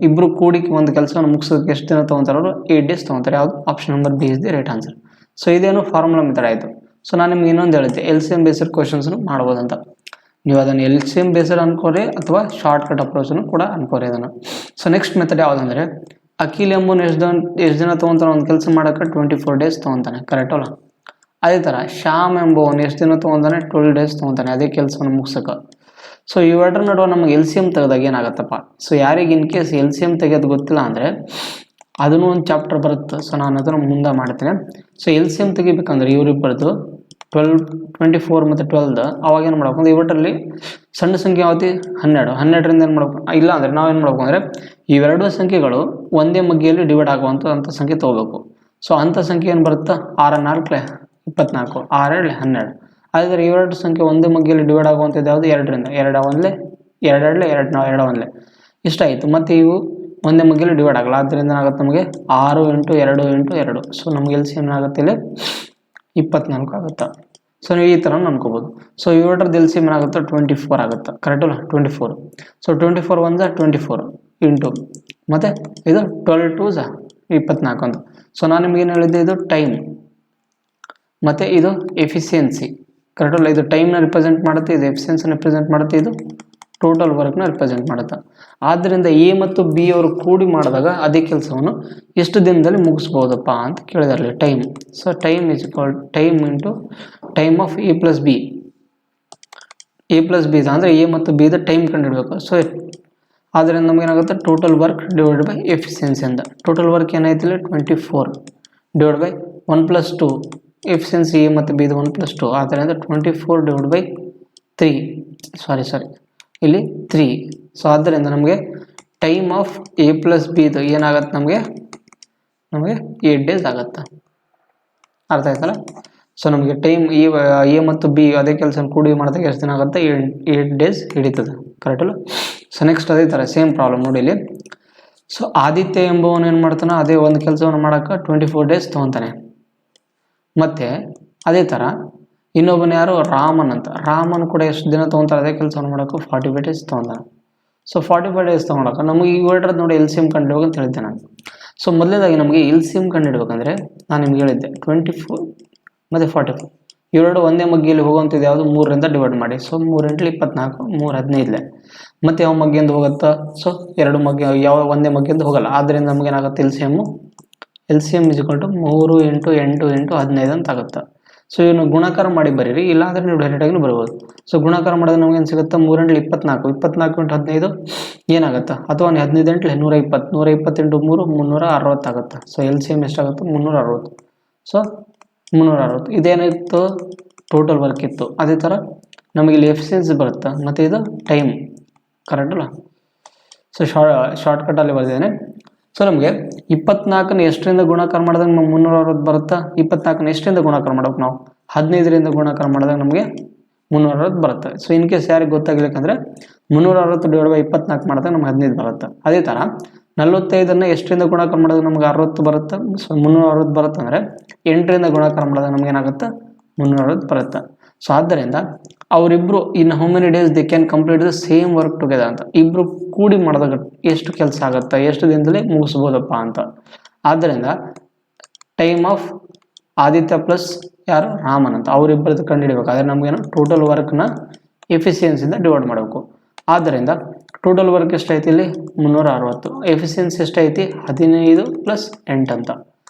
ಇಬ್ಬರು ಕೂಡಿ ಒಂದು ಕೆಲಸವನ್ನು ಮುಗಿಸೋದಕ್ಕೆ ಎಷ್ಟು ದಿನ ತೊಗೊತಾರೆ ಅವರು 8 ಡೇಸ್ ತೊಗೊತಾರೆ. ಯಾವುದು option number B is the right answer. So ಇದೇನು ಫಾರ್ಮುಲಾ ಮೆಥಡ್ ಆಯಿತು. ಸೊ ನಾನು ನಿಮ್ಗೆ ಇನ್ನೊಂದು ಹೇಳಿದ್ದೆ LCM ಬೇಸ್ಡ್ ಕ್ವಶನ್ಸ್ನು ಮಾಡ್ಬೋದಂತ. ನೀವು ಅದನ್ನು LCM ಬೇಸ್ಡ್ ಅನ್ಕೋರಿ ಅಥವಾ ಶಾರ್ಟ್ಕಟ್ ಅಪ್ರೋಚನ್ನು ಕೂಡ ಅನ್ಕೋರಿ ಅದನ್ನು. ಸೊ ನೆಕ್ಸ್ಟ್ ಮೆಥಡ್ ಯಾವುದಂದರೆ, ಅಖಿಲ್ ಎಂಬುನು ಎಷ್ಟು ದಿನ ತೊಗೊತಾನೆ ಒಂದು ಕೆಲಸ ಮಾಡೋಕ್ಕೆ 24 ಡೇಸ್ ತೊಗೊತಾನೆ, ಕರೆಕ್ಟ್ ಅಲ್ಲ. ಅದೇ ಥರ ಶ್ಯಾಮ್ ಎಂಬುವನು ಎಷ್ಟು ದಿನ ತೊಗೊತಾನೆ 12 ಡೇಸ್ ತೊಗೊತಾನೆ ಅದೇ ಕೆಲಸವನ್ನು ಮುಗಿಸೋಕೆ. ಸೊ ಇವೆರಡರ ನಡುವೆ ನಮಗೆ LCM ತೆಗೆದಾಗ ಏನಾಗುತ್ತಪ್ಪ, ಸೊ ಯಾರಿಗೆ ಇನ್ ಕೇಸ್ LCM ತೆಗೆಯೋದು ಗೊತ್ತಿಲ್ಲ ಅಂದರೆ ಅದನ್ನು ಒಂದು ಚಾಪ್ಟರ್ ಬರುತ್ತೆ. ಸೊ ನಾನು ಅದನ್ನು ಮುಂದೆ ಮಾಡ್ತೇನೆ. ಸೊ LCM ತೆಗಿಬೇಕಂದ್ರೆ ಇವರಿಬ್ಬರದು 24 ಮತ್ತು 12 ಅವಾಗ ಏನು ಮಾಡ್ಬೇಕು ಅಂದ್ರೆ ಇವರಲ್ಲಿ ಸಣ್ಣ ಸಂಖ್ಯೆ ಯಾವತ್ತಿ 12ರಿಂದ ಏನು ಮಾಡ್ಬೇಕು, ಇಲ್ಲ ಅಂದರೆ ನಾವೇನು ಮಾಡ್ಬೇಕು ಅಂದರೆ ಇವೆರಡು ಸಂಖ್ಯೆಗಳು ಒಂದೇ ಮಗ್ಗಿಯಲ್ಲಿ ಡಿವೈಡ್ ಆಗುವಂಥ ಸಂಖ್ಯೆ ತೊಗೋಬೇಕು. ಸೊ ಅಂಥ ಸಂಖ್ಯೆ ಏನು ಬರುತ್ತೆ 6 4 24 6 2 12. ಆದರೆ ಇವೆರಡು ಸಂಖ್ಯೆ ಒಂದೇ ಮಗ್ಗಿಯಲ್ಲಿ ಡಿವೈಡ್ ಆಗುವಂಥದ್ದು ಯಾವುದು 2ರಿಂದ 2 1 2 2 2 1 ಇಷ್ಟ ಆಯಿತು. ಮತ್ತು ಇವು ಒಂದೇ ಮಗ್ಗಿಯಲ್ಲಿ ಡಿವೈಡ್ ಆಗಲ್ಲ. ಆದ್ದರಿಂದ ಏನಾಗುತ್ತೆ ನಮಗೆ 6 × 2 × 2. ಸೊ ನಮಗೆ LCM ಏನಾಗುತ್ತೆ ಇಲ್ಲಿ 24 ಆಗುತ್ತೆ. ಸೊ ನೀವು ಈ ಥರ ಅನ್ಕೋಬೋದು. ಸೊ ಇವೆರಡರದ್ದು LCM ಏನಾಗುತ್ತೆ 24 ಆಗುತ್ತೆ, ಕರೆಕ್ಟ್ ಅಲ್ಲ 24. ಸೊ 24 1 24 ಇಂಟು ಮತ್ತು ಇದು 12 2 24 ಅಂತ. ಸೊ ನಾನು ನಿಮ್ಗೇನು ಹೇಳಿದ್ದೆ, ಇದು ಟೈಮ್ ಮತ್ತು ಇದು ಎಫಿಷಿಯನ್ಸಿ, ಕರೆಕ್ಟ್ ಅಲ್ಲ. ಇದು ಟೈಮ್ನ ರಿಪ್ರೆಸೆಂಟ್ ಮಾಡುತ್ತೆ, ಇದು ಎಫಿಷಿಯನ್ಸಿನ ರಿಪ್ರೆಸೆಂಟ್ ಮಾಡುತ್ತೆ, ಇದು ಟೋಟಲ್ ವರ್ಕ್ನ ರಿಪ್ರೆಸೆಂಟ್ ಮಾಡುತ್ತೆ. ಆದ್ದರಿಂದ ಎ ಮತ್ತು ಬಿ ಅವರು ಕೂಡಿ ಮಾಡಿದಾಗ ಅದೇ ಕೆಲಸವನ್ನು ಎಷ್ಟು ದಿನದಲ್ಲಿ ಮುಗಿಸ್ಬೋದಪ್ಪ ಅಂತ ಕೇಳಿದಾರಲಿ time. So time is equal time into time of A + B. A + B ಅಂದರೆ ಎ ಮತ್ತು ಬಿ ದ ಟೈಮ್ ಕಂಡುಹಿಡಬೇಕು. ಸೊ ಆದ್ದರಿಂದ ನಮಗೇನಾಗುತ್ತೆ total work divide by efficiency ಅಂತ. ಟೋಟಲ್ ವರ್ಕ್ ಏನಾಯ್ತಿಲ್ಲ 24 ಡಿವೈಡ್ ಬೈ 1 + 2 ಎಫಿಷಿಯನ್ಸಿ ಎ ಮತ್ತು ಬಿ 1 + 2. ಆದ್ದರಿಂದ 24 ಡಿವೈಡ್ ಬೈ 3 ಸಾರಿ ಇಲ್ಲಿ 3. ಸೊ ಆದ್ದರಿಂದ ನಮಗೆ ಟೈಮ್ ಆಫ್ A + B ಏನಾಗುತ್ತೆ ನಮಗೆ 8 ಡೇಸ್ ಆಗುತ್ತೆ. ಅರ್ಥ ಆಯ್ತಲ್ಲ. ಸೊ ನಮಗೆ ಟೈಮ್ ಎ ಮತ್ತು ಬಿ ಅದೇ ಕೆಲಸ ಕೂಡಿ ಮಾಡಿದಾಗ ಎಷ್ಟು ದಿನ ಆಗುತ್ತೆ 8 ಡೇಸ್ ಹಿಡಿತದೆ, ಕರೆಕ್ಟ್ ಅಲ್ಲ. ಸೊ ನೆಕ್ಸ್ಟ್ ಅದೇ ಥರ ಸೇಮ್ ಪ್ರಾಬ್ಲಮ್ ನೋಡಿ ಇಲ್ಲಿ. ಸೊ ಆದಿತ್ಯ ಎಂಬುವನು ಏನು ಮಾಡ್ತಾನೆ, ಅದೇ ಒಂದು ಕೆಲಸವನ್ನು ಮಾಡೋಕ್ಕೆ 24 ಡೇಸ್ ತೊಗೊತಾನೆ. ಮತ್ತು ಅದೇ ಥರ ಇನ್ನೊಬ್ಬನ ಯಾರು, ರಾಮನ್ ಅಂತ. ರಾಮನ್ ಕೂಡ ಎಷ್ಟು ದಿನ ತೊಗೊತಾರೆ ಅದೇ ಕೆಲಸವನ್ನು ಮಾಡೋಕ್ಕೆ 45 ಡೇಸ್ ತೊಗೊಂತಾನೆ. ಸೊ 45 ಡೇಸ್ ತೊಗೊಳಕ್ಕೆ ನಮಗೆ ಇವೆರಡರದ್ದು ನೋಡಿ LCM ಕಂಡುಹಿಡ್ಬೇಕು ಅಂತ ಹೇಳಿದ್ದೆ ನಾನು. ಸೊ ಮೊದಲನೇದಾಗಿ ನಮಗೆ LCM ಕಂಡುಹಿಡ್ಬೇಕಂದ್ರೆ ನಾನು ನಿಮ್ಗೆ ಹೇಳಿದ್ದೆ 24 ಮತ್ತು 45 ಇವೆರಡು ಒಂದೇ ಮಗ್ಗಿಯಲ್ಲಿ ಹೋಗುವಂಥದ್ದು ಯಾವುದು, 3ರಿಂದ ಡಿವೈಡ್ ಮಾಡಿ. ಸೊ 3 × 24, 3 15. ಮತ್ತು ಯಾವ ಮಗ್ಗಿಯಿಂದ ಹೋಗುತ್ತಾ, ಸೊ 2 ಮಗ್ಗಿ ಯಾವ ಒಂದೇ ಮಗ್ಗಿಯಿಂದ ಹೋಗಲ್ಲ. ಆದ್ದರಿಂದ ನಮಗೇನಾಗುತ್ತೆ LCM = 3 × 8 × 15 ಅಂತ ಆಗುತ್ತೆ. ಸೊ ಇವನು ಗುಣಾಕಾರ ಮಾಡಿ ಬರೀರಿ, ಇಲ್ಲಾಂದರೆ ನೀವು ಡೈರೆಕ್ಟಾಗಿ ಬರ್ಬೋದು. ಸೊ ಗುಣಾಕಾರ ಮಾಡಿದ್ರೆ ನಮಗೇನು ಸಿಗುತ್ತೆ, 3 × 24, 24 × 15 ಏನಾಗುತ್ತೆ, ಅಥವಾ 15 × 120, 120 × 3 360 ಆಗುತ್ತೆ. ಸೊ LCM ಎಷ್ಟಾಗುತ್ತೆ, 360. ಸೊ 360 ಇದೇನಿತ್ತು, ಟೋಟಲ್ ವರ್ಕ್ ಇತ್ತು. ಅದೇ ಥರ ನಮಗೆ ಇಲ್ಲಿ ಎಫಿಷಿಯನ್ಸಿ ಬರುತ್ತೆ, ಮತ್ತು ಇದು ಟೈಮ್, ಕರೆಕ್ಟ್ ಅಲ್ಲ. ಸೊ ಶಾರ್ಟ್ಕಟ್ಟಲ್ಲಿ ಬರ್ತಿದ್ದೇನೆ. ಸೊ ನಮಗೆ 24ನ ಎಷ್ಟರಿಂದ ಗುಣಾಕಾರ ಮಾಡಿದಾಗ ನಮ್ಗೆ 360 ಬರುತ್ತಾ, 24ನ ಎಷ್ಟರಿಂದ ಗುಣಾಕಾರ ಮಾಡ್ಬೇಕು ನಾವು, 15ರಿಂದ ಗುಣಾಕಾರ ಮಾಡಿದಾಗ ನಮಗೆ 360 ಬರುತ್ತೆ. ಸೊ ಇನ್ ಕೇಸ್ ಯಾರಿಗೆ ಗೊತ್ತಾಗಲಿಕ್ಕಂದ್ರೆ 360 / 24 ಮಾಡಿದಾಗ ನಮ್ಗೆ 15 ಬರುತ್ತೆ. ಅದೇ ಥರ 45ನ್ನು ಎಷ್ಟರಿಂದ ಗುಣಾಕಾರ ಮಾಡಿದಾಗ ನಮ್ಗೆ 60 ಬರುತ್ತೆ. ಸೊ 360 ಬರುತ್ತೆ ಅಂದರೆ 8ರಿಂದ ಗುಣಾಕಾರ ಮಾಡಿದಾಗ ನಮ್ಗೆ ಏನಾಗುತ್ತೆ, 360 ಬರುತ್ತೆ. ಸೊ ಆದ್ದರಿಂದ ಅವರಿಬ್ಬರು ಇನ್ how many days they can complete the same work together ಅಂತ, ಇಬ್ಬರು ಕೂಡಿ ಮಾಡಿದಾಗ ಎಷ್ಟು ಕೆಲಸ ಆಗುತ್ತೆ, ಎಷ್ಟು ದಿನದಲ್ಲಿ ಮುಗಿಸ್ಬೋದಪ್ಪ ಅಂತ. ಆದ್ದರಿಂದ ಟೈಮ್ ಆಫ್ ಆದಿತ್ಯ ಪ್ಲಸ್ ಯಾರು, ರಾಮನ್ ಅಂತ, ಅವರಿಬ್ಬರದ್ದು ಕಂಡುಹಿಡಬೇಕು. ಆದರೆ ನಮಗೇನು, ಟೋಟಲ್ ವರ್ಕ್ನ ಎಫಿಷಿಯನ್ಸಿಯಿಂದ ಡಿವೈಡ್ ಮಾಡಬೇಕು. ಆದ್ದರಿಂದ ಟೋಟಲ್ ವರ್ಕ್ ಎಷ್ಟೈತಿ ಇಲ್ಲಿ, 360. ಎಫಿಷಿಯನ್ಸಿ ಎಷ್ಟೈತಿ, 15 + 8 ಅಂತ.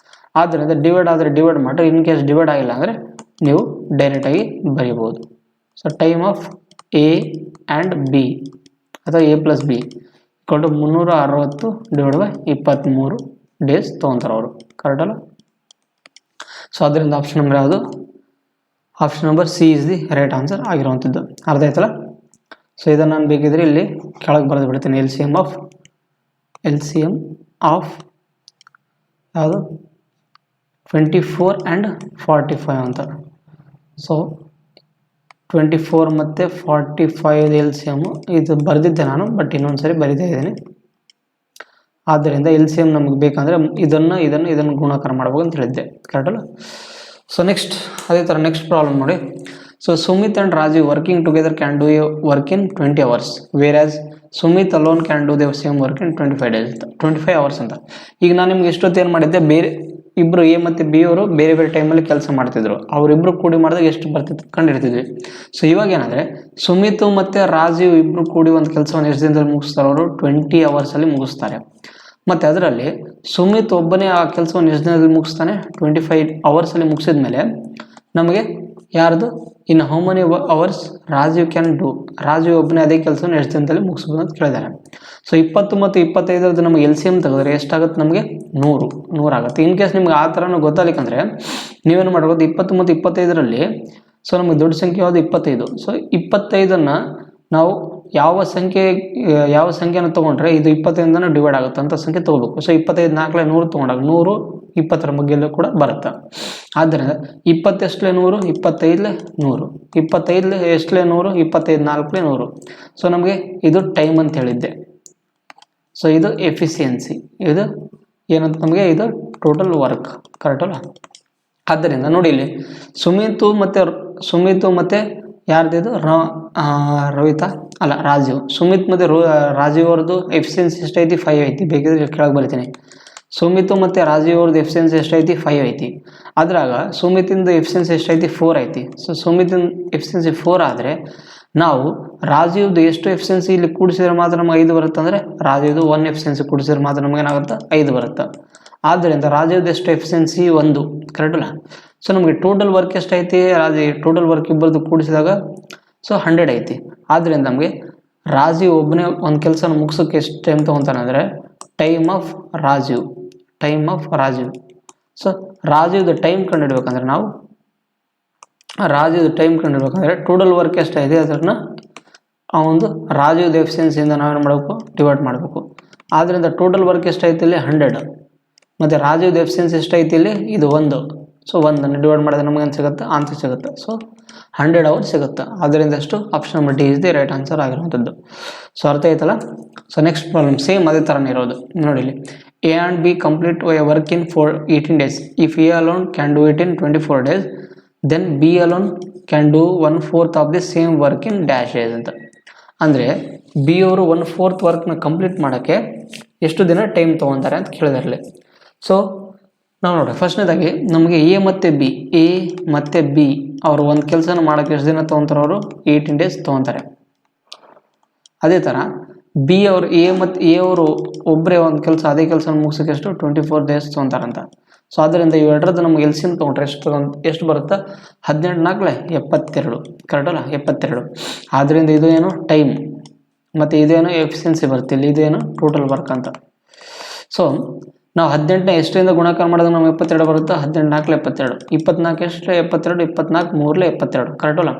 ಆದ್ದರಿಂದ ಡಿವೈಡ್ ಆದರೆ ಡಿವೈಡ್ ಮಾಡಿ, ಇನ್ ಕೇಸ್ ಡಿವೈಡ್ ಆಗಿಲ್ಲ ಅಂದರೆ ನೀವು ಡೈರೆಕ್ಟಾಗಿ ಬರೀಬೋದು. So time of A and B ಅಥವಾ A + B = 360 / 23 ಡೇಸ್ ತೊಗೊತಾರೆ ಅವರು, ಕರೆಕ್ಟ್ ಅಲ್ಲ. ಸೊ ಅದರಿಂದ ಆಪ್ಷನ್ ನಂಬರ್ ಯಾವುದು, option number C is the right answer ಆಗಿರುವಂಥದ್ದು. ಅರ್ಥ ಆಯ್ತಲ್ಲ. ಸೊ ಇದನ್ನು ನಾನು ಬೇಕಿದ್ರೆ ಇಲ್ಲಿ ಕೆಳಗೆ ಬರೆದು ಬಿಡ್ತೀನಿ, LCM ಆಫ್ ಯಾವುದು 24 ಆ್ಯಂಡ್ 45 ಅಂತ. ಸೊ 24 ಮತ್ತು 45 LCM ಇದು ಬರೆದಿದ್ದೆ ನಾನು, ಬಟ್ ಇನ್ನೊಂದು ಸರಿ ಬರಿತಾ ಇದ್ದೀನಿ. ಆದ್ದರಿಂದ LCM ನಮಗೆ ಬೇಕಂದರೆ ಇದನ್ನು ಗುಣಾಕಾರ ಮಾಡಬೇಕು ಅಂತ ಹೇಳಿದ್ದೆ, ಕರೆಕ್ಟ್ ಅಲ್ಲ. ಸೊ ನೆಕ್ಸ್ಟ್ ಅದೇ ಥರ ನೆಕ್ಸ್ಟ್ ಪ್ರಾಬ್ಲಮ್ ನೋಡಿ. So Sumit and Rajiv working together can do a work in 20 hours, whereas Sumit alone can do the same work in 25 days ಅಂತ, 25 hours ಅಂತ. ಈಗ ನಾನು ನಿಮ್ಗೆ ಎಷ್ಟೊತ್ತೇನು ಮಾಡಿದ್ದೆ, ಬೇರೆ ಇಬ್ಬರು A ಮತ್ತು B ಅವರು ಬೇರೆ ಬೇರೆ ಟೈಮಲ್ಲಿ ಕೆಲಸ ಮಾಡ್ತಿದ್ರು, ಅವರಿಬ್ಬರು ಕೂಡಿ ಮಾಡಿದಾಗ ಎಷ್ಟು ಬರ್ತಿತ್ತು ಕಂಡುಹಿಡ್ತಿದ್ವಿ. ಸೊ ಇವಾಗ ಏನಂದರೆ ಸುಮಿತ್ ಮತ್ತು ರಾಜೀವ್ ಇಬ್ಬರು ಕೂಡಿ ಒಂದು ಕೆಲಸವನ್ನು ಎಷ್ಟು ದಿನದಲ್ಲಿ ಮುಗಿಸ್ತಾರೆ, ಅವರು 20 hours ಮುಗಿಸ್ತಾರೆ. ಮತ್ತು ಅದರಲ್ಲಿ ಸುಮಿತ್ ಒಬ್ಬನೇ ಆ ಕೆಲಸವನ್ನು ಎಷ್ಟು ದಿನದಲ್ಲಿ ಮುಗಿಸ್ತಾನೆ, 25 hours ಮುಗಿಸಿದ ಮೇಲೆ ನಮಗೆ ಯಾರ್ದು ಇನ್ನು how many hours Rajiv can do, Rajiv ಒಬ್ಬನೇ ಅದೇ ಕೆಲಸವನ್ನು ಎಷ್ಟು ದಿನದಲ್ಲಿ ಮುಗಿಸ್ಬೋದು ಅಂತ ಕೇಳಿದ್ದಾರೆ. ಸೊ 20 ಮತ್ತು 25 ನಮಗೆ LCM ತೆಗೆದ್ರೆ ಎಷ್ಟಾಗುತ್ತೆ, ನಮಗೆ 100 ಆಗುತ್ತೆ. ಇನ್ ಕೇಸ್ ನಿಮ್ಗೆ ಆ ಥರನೂ ಗೊತ್ತಾಗಲಿಕ್ಕಂದರೆ ನೀವೇನು ಮಾಡ್ಬೋದು, 20 ಮತ್ತು 25ರಲ್ಲಿ ಸೊ ನಮಗೆ ದೊಡ್ಡ ಸಂಖ್ಯೆ ಯಾವುದು 25. ಸೊ 25ನ್ನು ನಾವು ಯಾವ ಸಂಖ್ಯೆನ ತೊಗೊಂಡ್ರೆ ಇದು 25ನ ಡಿವೈಡ್ ಆಗುತ್ತೆ ಅಂತ ಸಂಖ್ಯೆ ತೊಗೋಬೇಕು. ಸೊ 25 4 100 ತೊಗೊಂಡಾಗ 100 20ರ ಮಗ್ಗೆಲ್ಲೂ ಕೂಡ ಬರುತ್ತೆ. ಆದ್ದರಿಂದ 20 ಎಷ್ಟಲೇ 100, 25 100, 25 ಎಷ್ಟಲೇ 100, 25 4 100. ಸೊ ನಮಗೆ ಇದು ಟೈಮ್ ಅಂತ ಹೇಳಿದ್ದೆ. ಸೊ ಇದು ಎಫಿಷಿಯನ್ಸಿ, ಇದು ಏನಂತ ನಮಗೆ ಇದು ಟೋಟಲ್ ವರ್ಕ್, ಕರೆಕ್ಟ್ ಅಲ್ಲ. ಆದ್ದರಿಂದ ನೋಡಿ ಇಲ್ಲಿ ಸುಮಿತ್ ಮತ್ತು ಯಾರ್ದಿದು ರೋಹಿತ ಅಲ್ಲ ರಾಜೀವ್, ಸುಮಿತ್ ಮತ್ತು ರಾಜೀವ್ ಅವ್ರದ್ದು ಎಫಿಷಿಯನ್ಸಿ ಎಷ್ಟೈತಿ 5 ಐತಿ. ಬೇಕಿದ್ರೆ ಕೆಳಗೆ ಬರ್ತೀನಿ. ಸುಮಿತ್ ಮತ್ತು ರಾಜೀವ್ ಅವ್ರದ್ದು ಎಫಿಷಿಯನ್ಸಿ ಎಷ್ಟೈತಿ 5 ಐತಿ. ಅದ್ರಾಗ ಸುಮಿತಿಂದ ಎಫಿಷಿಯನ್ಸಿ ಎಷ್ಟೈತಿ 4 ಐತಿ. ಸೊ ಸುಮಿತಿನ ಎಫಿಷಿಯನ್ಸಿ 4 ಆದರೆ ನಾವು ರಾಜೀವ್ದು ಎಷ್ಟು ಎಫಿಷಿಯನ್ಸಿ ಇಲ್ಲಿ ಕೂಡಿಸಿದ್ರೆ ಮಾತ್ರ ನಮಗೆ 5 ಬರುತ್ತೆ. ಅಂದರೆ ರಾಜೀವ್ದು 1 ಎಫಿಷಿಯನ್ಸಿ ಕೂಡಿಸಿದ್ರೆ ಮಾತ್ರ ನಮಗೆ ಏನಾಗುತ್ತೆ 5 ಬರುತ್ತೆ. ಆದ್ದರಿಂದ ರಾಜೀವ್ದು ಎಷ್ಟು ಎಫಿಷಿಯನ್ಸಿ 1, ಕರೆಕ್ಟ್ ಅಲ್ಲ. ಸೊ ನಮಗೆ ಟೋಟಲ್ ವರ್ಕ್ ಎಷ್ಟೈತಿ, ಟೋಟಲ್ ವರ್ಕ್ ಇಬ್ಬರದ್ದು ಕೂಡಿಸಿದಾಗ ಸೊ 100 ಐತಿ. ಆದ್ದರಿಂದ ನಮಗೆ ರಾಜೀವ್ ಒಬ್ಬನೇ ಒಂದು ಕೆಲಸನ ಮುಗಿಸೋಕ್ಕೆ ಎಷ್ಟು ಟೈಮ್ ತೊಗೊತಾನೆ ಅಂದರೆ ಟೈಮ್ ಆಫ್ ರಾಜೀವ್. ಸೊ ರಾಜೀವ್ದು ಟೈಮ್ ಕಂಡುಹಿಡ್ಬೇಕಂದ್ರೆ ನಾವು ಟೋಟಲ್ ವರ್ಕ್ ಎಷ್ಟೈತೆ ಅದನ್ನು ಆ ಒಂದು ರಾಜೀವ್ದು ಎಫಿಷಿಯನ್ಸಿಯಿಂದ ನಾವೇನು ಮಾಡಬೇಕು, ಡಿವೈಡ್ ಮಾಡಬೇಕು. ಆದ್ದರಿಂದ ಟೋಟಲ್ ವರ್ಕ್ ಎಷ್ಟೈತಿ ಇಲ್ಲಿ 100 ಮತ್ತು ರಾಜೀವ್ದು ಎಫಿಷಿಯನ್ಸಿ ಎಷ್ಟೈತಿ ಇಲ್ಲಿ ಇದು 1. ಸೊ 1ಅನ್ನು ಡಿವೈಡ್ ಮಾಡಿದ್ರೆ ನಮಗೇನು ಸಿಗುತ್ತೆ, ಆನ್ಸರ್ ಸಿಗುತ್ತೆ. ಸೊ 100 hours ಸಿಗುತ್ತೆ. ಆದ್ದರಿಂದ ಅಷ್ಟು option number D is the right answer ಆಗಿರುವಂಥದ್ದು. ಸೊ ಅರ್ಥ ಆಯ್ತಲ್ಲ. ಸೊ ನೆಕ್ಸ್ಟ್ ಪ್ರಾಬ್ಲಮ್ ಸೇಮ್ ಅದೇ ಥರನೇ ಇರೋದು ನೋಡಿ ಇಲ್ಲಿ. A and B complete a work in 18 days. If A alone can do it in 24 days, then B alone can do 1/4 of the same work in dash days ಅಂತ. ಅಂದರೆ B ಅವರು 1/4 ವರ್ಕ್ನ complete ಮಾಡೋಕ್ಕೆ ಎಷ್ಟು ದಿನ ಟೈಮ್ ತೊಗೊತಾರೆ ಅಂತ ಕೇಳಿದಾರಲ್ಲಿ. So ನಾವು ನೋಡಿ ಫಸ್ಟ್ನೇದಾಗಿ ನಮಗೆ ಎ ಮತ್ತು ಬಿ ಅವರು ಒಂದು ಕೆಲಸನ ಮಾಡೋಕ್ಕೆ ಎಷ್ಟು ದಿನ ತೊಗೊತಾರೆ? ಅವರು 18 days ತೊಗೊತಾರೆ. ಅದೇ ಥರ ಬಿ ಅವರು ಎ ಅವರು ಒಬ್ಬರೇ ಒಂದು ಕೆಲಸ ಅದೇ ಕೆಲಸ ಮುಗಿಸೋಕೆ ಎಷ್ಟು 24 days ತೊಗೊತಾರಂತ. ಸೊ ಆದ್ದರಿಂದ ಇವೆರಡರದ್ದು ನಮ್ಗೆ ಎಲ್ಸಿಎಂ ತೊಗೊಂಡ್ರೆ ಎಷ್ಟು ಬರುತ್ತೆ? 18×4 72, ಕರೆಕ್ಟಲ್ಲ? 72. ಆದ್ದರಿಂದ ಇದು ಏನು ಟೈಮ್ ಮತ್ತು ಇದೇನು ಎಫಿಷಿಯನ್ಸಿ ಬರುತ್ತೆ, ಇಲ್ಲಿ ಇದೇನು ಟೋಟಲ್ ವರ್ಕ್ ಅಂತ. ಸೊ ನಾವು 18ನೇ ಎಷ್ಟರಿಂದ ಗುಣಾಕಾರ ಮಾಡಿದಾಗ ನಮ್ಗೆ 72 ಬರುತ್ತೆ? 18×4 72. 24 ಎಷ್ಟು? 72. 24 3 72, ಕರೆಕ್ಟಲ್ಲ?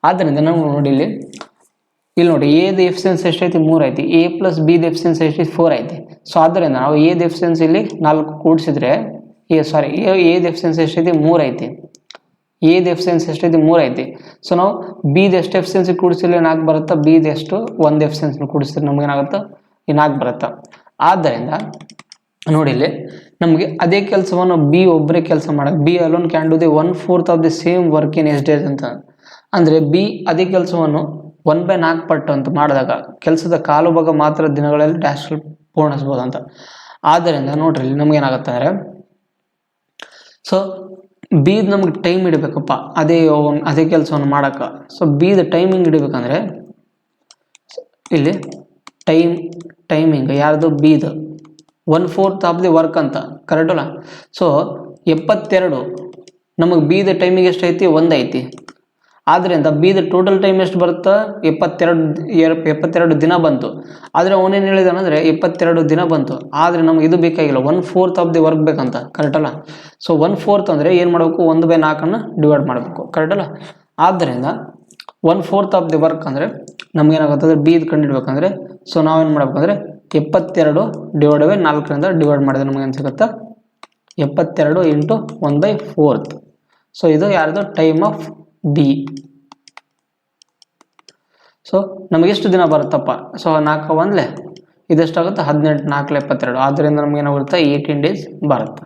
ಆದ್ದರಿಂದ ನಾವು ನೋಡಿ ಇಲ್ಲಿ ನೋಡಿ ಎದ ಎಫಿಷಿಯನ್ಸಿ ಎಷ್ಟೈತಿ? 3 ಐತಿ. A plus B the efficiency ಎಷ್ಟೈತಿ? 4 ಐತಿ. ಸೊ ಆದ್ದರಿಂದ ನಾವು ಎದ ಎಫಿಷಿಯನ್ಸಿ ಇಲ್ಲಿ 4 ಕೂಡಿಸಿದ್ರೆ ಎದ ಎಫಿಷಿಯನ್ಸಿ ಎಷ್ಟೈತಿ? 3 ಐತಿ. ಎದ ಎಫಿಷಿಯನ್ಸಿ ಎಷ್ಟೈತಿ? 3 ಐತಿ. ಸೊ ನಾವು ಬಿ ದ ಎಷ್ಟು ಎಫಿಷಿಯನ್ಸಿ ಕೂಡಿಸಿದ್ರೆ 4 ಬರುತ್ತೆ, ಬಿ ದ ಎಷ್ಟು 1 ಎಫಿಷಿಯನ್ಸಿ ಕೂಡಿಸಿದ್ರೆ ನಮ್ಗೆ ಏನಾಗುತ್ತೆ? ಈ 4 ಬರುತ್ತೆ. ಆದ್ದರಿಂದ ನೋಡಿ ಇಲ್ಲಿ ನಮಗೆ ಅದೇ ಕೆಲಸವನ್ನು ಬಿ ಒಬ್ಬರೇ ಕೆಲಸ ಮಾಡಕ್ಕೆ, B alone can do the 1/4 of the same work in S days ಅಂತ. ಅಂದರೆ ಬಿ ಅದೇ ಕೆಲಸವನ್ನು 1/4 ಪಟ್ಟು ಅಂತ ಮಾಡಿದಾಗ ಕೆಲಸದ ಕಾಲು ಭಾಗ ಮಾತ್ರ ದಿನಗಳಲ್ಲಿ ಡ್ಯಾಶ್ ಪೂರ್ಣಿಸ್ಬೋದು ಅಂತ. ಆದ್ದರಿಂದ ನೋಡ್ರಿ ಇಲ್ಲಿ ನಮ್ಗೆ ಏನಾಗುತ್ತೆ ಅಂದರೆ, ಸೊ ಬಿದು ನಮ್ಗೆ ಟೈಮ್ ಇಡಬೇಕಪ್ಪ ಅದೇ ಕೆಲಸವನ್ನು ಮಾಡೋಕ್ಕೆ. ಸೊ ಬಿದ ಟೈಮಿಂಗ್ ಇಡಬೇಕಂದ್ರೆ ಇಲ್ಲಿ ಟೈಮಿಂಗ್ ಯಾರ್ದು? ಬಿದು 1/4 ಆಫ್ ದಿ ವರ್ಕ್ ಅಂತ, ಕರೆಕ್ಟಲ್ಲ? ಸೊ 72 ನಮಗೆ ಬಿದ ಟೈಮಿಂಗ್ ಎಷ್ಟು ಐತಿ? 1 ಐತಿ. ಆದ್ದರಿಂದ ಬಿದ ಟೋಟಲ್ ಟೈಮ್ ಎಷ್ಟು ಬರುತ್ತೆ? 72 ದಿನ ಬಂತು. ಆದರೆ ಅವನೇನು ಹೇಳಿದಾನಂದರೆ 72 ದಿನ ಬಂತು. ಆದರೆ ನಮ್ಗೆ ಇದು ಬೇಕಾಗಿಲ್ಲ, 1/4 ಆಫ್ ದಿ ವರ್ಕ್ ಬೇಕಂತ, ಕರೆಕ್ಟಲ್ಲ? ಸೊ 1/4 ಅಂದರೆ ಏನು ಮಾಡಬೇಕು? 1/4 ಡಿವೈಡ್ ಮಾಡಬೇಕು, ಕರೆಕ್ಟಲ್ಲ? ಆದ್ದರಿಂದ 1/4 ಆಫ್ ದಿ ವರ್ಕ್ ಅಂದರೆ ನಮ್ಗೇನಾಗುತ್ತದೆ? ಬಿದು ಕಂಡುಹಿಡ್ಬೇಕಂದ್ರೆ ಸೊ ನಾವೇನು ಮಾಡಬೇಕಂದ್ರೆ 72 ಡಿವೈಡ್ 4ರಿಂದ ಡಿವೈಡ್ ಮಾಡಿದ್ರೆ ನಮಗೆ ಏನು ಸಿಗುತ್ತೆ? 72 × 1/4. ಸೊ ಇದು ಯಾರ್ದು? Time of B. ಸೊ ನಮಗೆಷ್ಟು ದಿನ ಬರುತ್ತಪ್ಪ? ಸೊ 4 1 ಇದೆಷ್ಟಾಗುತ್ತೆ? 18 4 72. ಆದ್ದರಿಂದ ನಮ್ಗೆ ಏನಾಗುತ್ತೆ? 18 days ಬರುತ್ತೆ.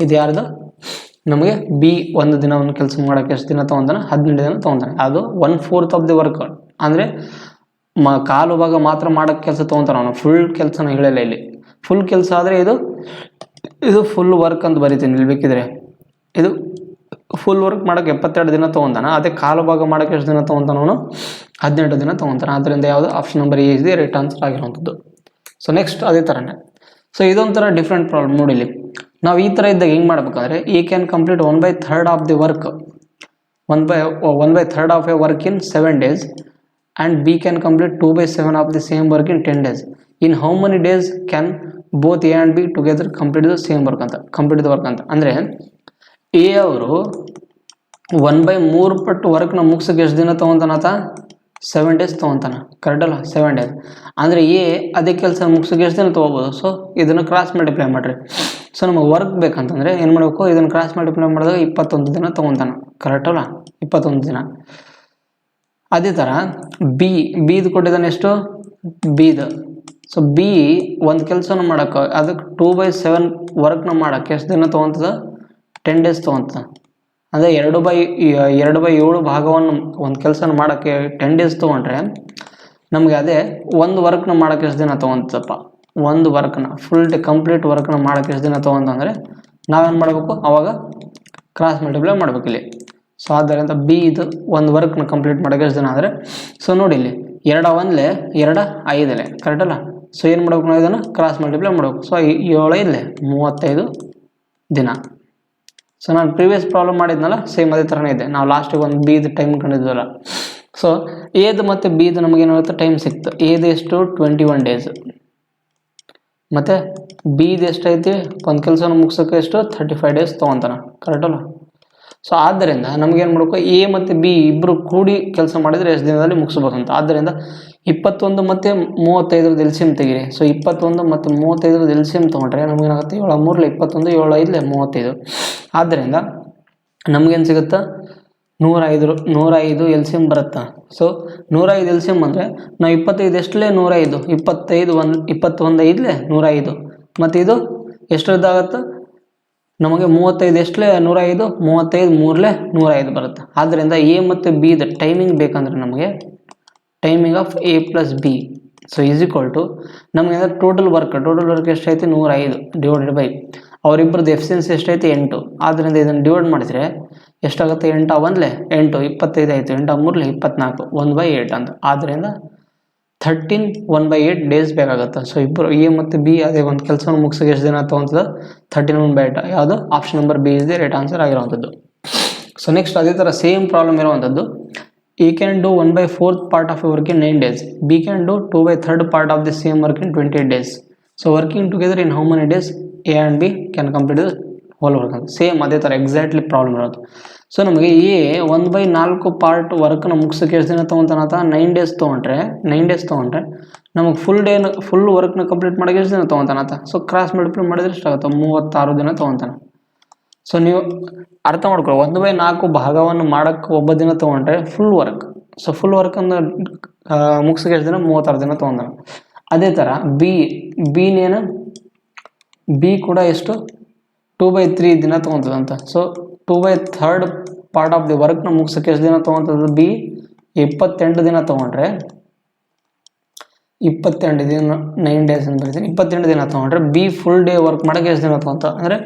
ಇದು ಯಾರ್ದು? ನಮಗೆ ಬಿ ಒಂದು ದಿನವನ್ನು ಕೆಲಸ ಮಾಡೋಕ್ಕೆ ಎಷ್ಟು ದಿನ ತೊಗೊಂತಾನೆ? 18 ದಿನ ತೊಗೊಂತಾನೆ. ಅದು 1/4 ಆಫ್ ದಿ ವರ್ಕ್ ಅಂದರೆ ಕಾಲು ಭಾಗ ಮಾತ್ರ ಮಾಡೋಕ್ಕೆ ಕೆಲಸ ತೊಗೊತಾನೆ ಅವನು. ಫುಲ್ ಕೆಲಸನ ಹೇಳಿಲ್ಲ ಇಲ್ಲಿ. ಫುಲ್ ಕೆಲಸ ಆದರೆ ಇದು ಫುಲ್ ವರ್ಕ್ ಅಂತ ಬರಿತೀನಿ ಇಲ್ಲಿ ಬೇಕಿದ್ರೆ. ಇದು ಫುಲ್ ವರ್ಕ್ ಮಾಡೋಕ್ಕೆ 72 ದಿನ ತೊಗೊತಾನೆ. ಅದೇ ಕಾಲು ಭಾಗ ಮಾಡೋಕ್ಕೆ ಎಷ್ಟು ದಿನ ತೊಗೊತಾನೆ ಅವನು? 18 ದಿನ ತೊಗೊತಾನೆ. ಆದ್ದರಿಂದ ಯಾವುದು? ಆಪ್ಷನ್ ನಂಬರ್ ಎ ಇದೆ ರೈಟ್ ಆನ್ಸರ್ ಆಗಿರುವಂಥದ್ದು. ಸೊ ನೆಕ್ಸ್ಟ್ ಅದೇ ಥರನೇ. ಸೊ ಇದೊಂಥರ ಡಿಫ್ರೆಂಟ್ ಪ್ರಾಬ್ಲಮ್ ನೋಡಿ ಇಲ್ಲಿ. ನಾವು ಈ ಥರ ಇದ್ದಾಗ ಹೆಂಗೆ ಮಾಡ್ಬೇಕಂದ್ರೆ, A can complete 1/3 of the work 1/3 of A work in 7 days and B can complete 2/7 of the same work in 10 days. In how many days can both A and B together complete the same work ಅಂತ, complete the work ಅಂತ. ಅಂದರೆ A ಅವರು 1/3 ಪಟ್ಟು ವರ್ಕ್ನ ಮುಗಿಸೋಕೆ ಎಷ್ಟು ದಿನ ತೊಗೊತಾನತ? 7 days ತೊಗೊತಾನೆ, ಕರೆಕ್ಟಲ್ಲ? 7 days. ಅಂದರೆ A ಅದೇ ಕೆಲಸ ಮುಗಿಸೋಕೆ ಎಷ್ಟು ದಿನ ತೊಗೋಬೋದು? ಸೊ ಇದನ್ನು ಕ್ರಾಸ್ ಮಲ್ಟಿಪ್ಲೈ ಮಾಡಿರಿ. ಸೊ ನಮಗೆ ವರ್ಕ್ ಬೇಕಂತಂದರೆ ಏನು ಮಾಡಬೇಕು? ಇದನ್ನು ಕ್ರಾಸ್ ಮಲ್ಟಿಪ್ಲೈ ಮಾಡಿದಾಗ 21 ದಿನ ತೊಗೊತಾನೆ, ಕರೆಕ್ಟಲ್ಲ? 21 ದಿನ. ಅದೇ ಥರ ಬಿದು ಕೊಟ್ಟಿದ್ದಾನೆ ಎಷ್ಟು? ಬಿದು. ಸೊ ಬಿ ಒಂದು ಕೆಲಸನ ಮಾಡೋಕ್ಕೆ ಅದಕ್ಕೆ 2/7 ವರ್ಕ್ನ ಮಾಡೋಕ್ಕೆ ಎಷ್ಟು ದಿನ ತೊಗೊತದ? 10 days ತೊಗೊತದ. ಅಂದರೆ 2/7 ಭಾಗವನ್ನು ಒಂದು ಕೆಲಸನ ಮಾಡೋಕ್ಕೆ 10 days ತೊಗೊಂಡ್ರೆ ನಮಗೆ ಅದೇ ಒಂದು ವರ್ಕ್ನ ಮಾಡೋಕ್ಕೆ ಎಷ್ಟು ದಿನ ತೊಗೊತದಪ್ಪ? ಒಂದು ವರ್ಕ್ನ ಕಂಪ್ಲೀಟ್ ವರ್ಕ್ನ ಮಾಡೋಕ್ಕೆ ಎಷ್ಟು ದಿನ ತೊಗೊತಂದರೆ ನಾವೇನು ಮಾಡಬೇಕು? ಅವಾಗ ಕ್ರಾಸ್ ಮಲ್ಟಿಪ್ಲೈ ಮಾಡ್ಬೇಕು ಇಲ್ಲಿ. ಸೊ ಆದ್ದರಿಂದ ಬಿ ಇದು ಒಂದು ವರ್ಕ್ನ ಕಂಪ್ಲೀಟ್ ಮಾಡೋಕ್ಕೆ ಎಷ್ಟು ದಿನ ಅಂದರೆ, ಸೊ ನೋಡಿ ಇಲ್ಲಿ 2 1 2 5 ಕರೆಕ್ಟಲ್ಲ? ಸೊ ಏನು ಮಾಡ್ಬೇಕು? ನಾವು ಇದನ್ನು ಕ್ರಾಸ್ ಮಲ್ಟಿಪ್ಲೈ ಮಾಡಬೇಕು. ಸೊ 7 35 ದಿನ. ಸೊ ನಾನು ಪ್ರೀವಿಯಸ್ ಪ್ರಾಬ್ಲಮ್ ಮಾಡಿದ್ನಲ್ಲ ಸೇಮ್ ಅದೇ ಥರನೇ ಇದೆ. ನಾವು ಲಾಸ್ಟಿಗೆ ಒಂದು ಬಿದು ಟೈಮ್ ಕಂಡಿದ್ವಲ್ಲ. ಸೊ ಎದು ಮತ್ತು ಬಿದು ನಮಗೇನಾಗುತ್ತೆ? ಟೈಮ್ ಸಿಕ್ತು. ಎದು ಎಷ್ಟು? 21 days. ಮತ್ತು ಬಿದು ಎಷ್ಟೈತಿ? ಒಂದು ಕೆಲಸನ ಮುಗಿಸೋಕೆ ಎಷ್ಟು? 35 days ತೊಗೊತಾನೆ, ಕರೆಕ್ಟಲ್ಲ? ಸೊ ಆದ್ದರಿಂದ ನಮಗೇನು ಮಾಡಬೇಕು? ಎ ಮತ್ತು ಬಿ ಇಬ್ಬರು ಕೂಡಿ ಕೆಲಸ ಮಾಡಿದರೆ ಎಷ್ಟು ದಿನದಲ್ಲಿ ಮುಗಿಸ್ಬೋದು ಅಂತ. ಆದ್ದರಿಂದ 21 ಮತ್ತು 35 ಎಲ್ಸಿಎಂ ತೆಗೀರಿ. ಸೊ 21 ಮತ್ತು 35 ಎಲ್ಸಿಎಂ ತೊಗೊಂಡ್ರೆ ನಮಗೇನಾಗುತ್ತೆ? 7 3 21 7 5 35. ಆದ್ದರಿಂದ ನಮಗೇನು ಸಿಗುತ್ತೆ? 105 ಎಲ್ ಸಿ ಎಮ್ ಬರುತ್ತಾ. ಸೊ 105 ಎಲ್ ಸಿ ಎಮ್ ಅಂದರೆ ನಾವು 25 ಎಷ್ಟಲೇ 105, 21 ಐದಲೇ 105, ಮತ್ತು ಇದು ಎಷ್ಟರದ್ದಾಗತ್ತೆ ನಮಗೆ 35 ಎಷ್ಟಲೇ 105, 35 ಮೂರಲೇ 105 ಬರುತ್ತೆ. ಆದ್ದರಿಂದ ಎ ಮತ್ತು ಬಿ ದ ಟೈಮಿಂಗ್ ಬೇಕಂದ್ರೆ ನಮಗೆ timing of A plus B so is equal to ನಮಗೆ ಟೋಟಲ್ ವರ್ಕ್ ಎಷ್ಟೈತಿ 105 ಡಿವೈಡೆಡ್ ಬೈ ಅವರಿಬ್ಬರದ್ದು ಎಫಿಷಿಯನ್ಸಿ ಎಷ್ಟೈತಿ 8. ಆದ್ದರಿಂದ ಇದನ್ನು ಡಿವೈಡ್ ಮಾಡಿದರೆ ಎಷ್ಟಾಗುತ್ತೆ 8 1 8, 25 ಆಯಿತು, 8 3 24, 1/8 ಅಂತ. ಆದ್ದರಿಂದ 13 1/8 ಡೇಸ್ ಬೇಕಾಗುತ್ತೆ. ಸೊ ಇಬ್ಬರು ಎ ಮತ್ತು ಬಿ ಅದೇ ಒಂದು ಕೆಲಸವನ್ನು ಮುಗಿಸೋಕೆ ಎಷ್ಟು ದಿನ ತೊಗೊತದ 13 1/8. ಯಾವುದು option number B is the right answer ಆಗಿರುವಂಥದ್ದು. ಸೊ ನೆಕ್ಸ್ಟ್ ಅದೇ ಥರ ಸೇಮ್ ಪ್ರಾಬ್ಲಮ್ ಇರುವಂಥದ್ದು. A can do 1/4 part of work in 9 days. B can do 2/3 part of the same work in 28 days. So working together in how many days A and B can complete the whole work ಅಂತ. Same ಅದೇ ಥರ exactly problem ಇರೋದು. So ನಮಗೆ A 1/4 part ವರ್ಕ್ನ ಮುಗಿಸೋಕೆ ಎಷ್ಟು ದಿನ ತೊಗೊತಾನಂತ 9 days ತೊಗೊಂಡ್ರೆ ನಮಗೆ full ವರ್ಕ್ನ complete ಮಾಡೋಕೆ ಎಷ್ಟು ದಿನ ತೊಗೊತಾನಂತ. ಸೊ ಕ್ರಾಸ್ ಮಲ್ಟಿಪ್ಲೈ ಮಾಡಿದ್ರೆ ಎಷ್ಟಾಗುತ್ತೆ 36 ದಿನ ತೊಗೊತಾನೆ. ಸೊ ನೀವು ಅರ್ಥ ಮಾಡ್ಕೊಳ್ಳಿ, 1/4 ಭಾಗವನ್ನು ಮಾಡೋಕ್ಕೆ ಒಬ್ಬ ದಿನ ತೊಗೊಂಡ್ರೆ ಫುಲ್ ವರ್ಕ್. ಸೊ ಫುಲ್ ವರ್ಕನ್ನು ಮುಗಿಸೋಕೆ ಎಷ್ಟು ದಿನ 36 ದಿನ ತೊಗೊಂತಾನೆ. ಅದೇ ಥರ ಬಿನೇನು ಬಿ ಕೂಡ ಎಷ್ಟು 2/3 ದಿನ ತೊಗೊತದಂತ. ಸೊ 2/3 ಪಾರ್ಟ್ ಆಫ್ ದಿ ವರ್ಕ್ನ ಮುಗಿಸೋಕೆ ಎಷ್ಟು ದಿನ ತೊಗೊತದ ಬಿ 28 ದಿನ ತೊಗೊಂಡ್ರೆ 28 ದಿನ 9 days ಅಂತ ಬರೀತೀನಿ. 28 ದಿನ ತೊಗೊಂಡ್ರೆ ಬಿ ಫುಲ್ ಡೇ ವರ್ಕ್ ಮಾಡೋಕ್ಕೆ ಎಷ್ಟು ದಿನ ತೊಗೊಂತ ಅಂದರೆ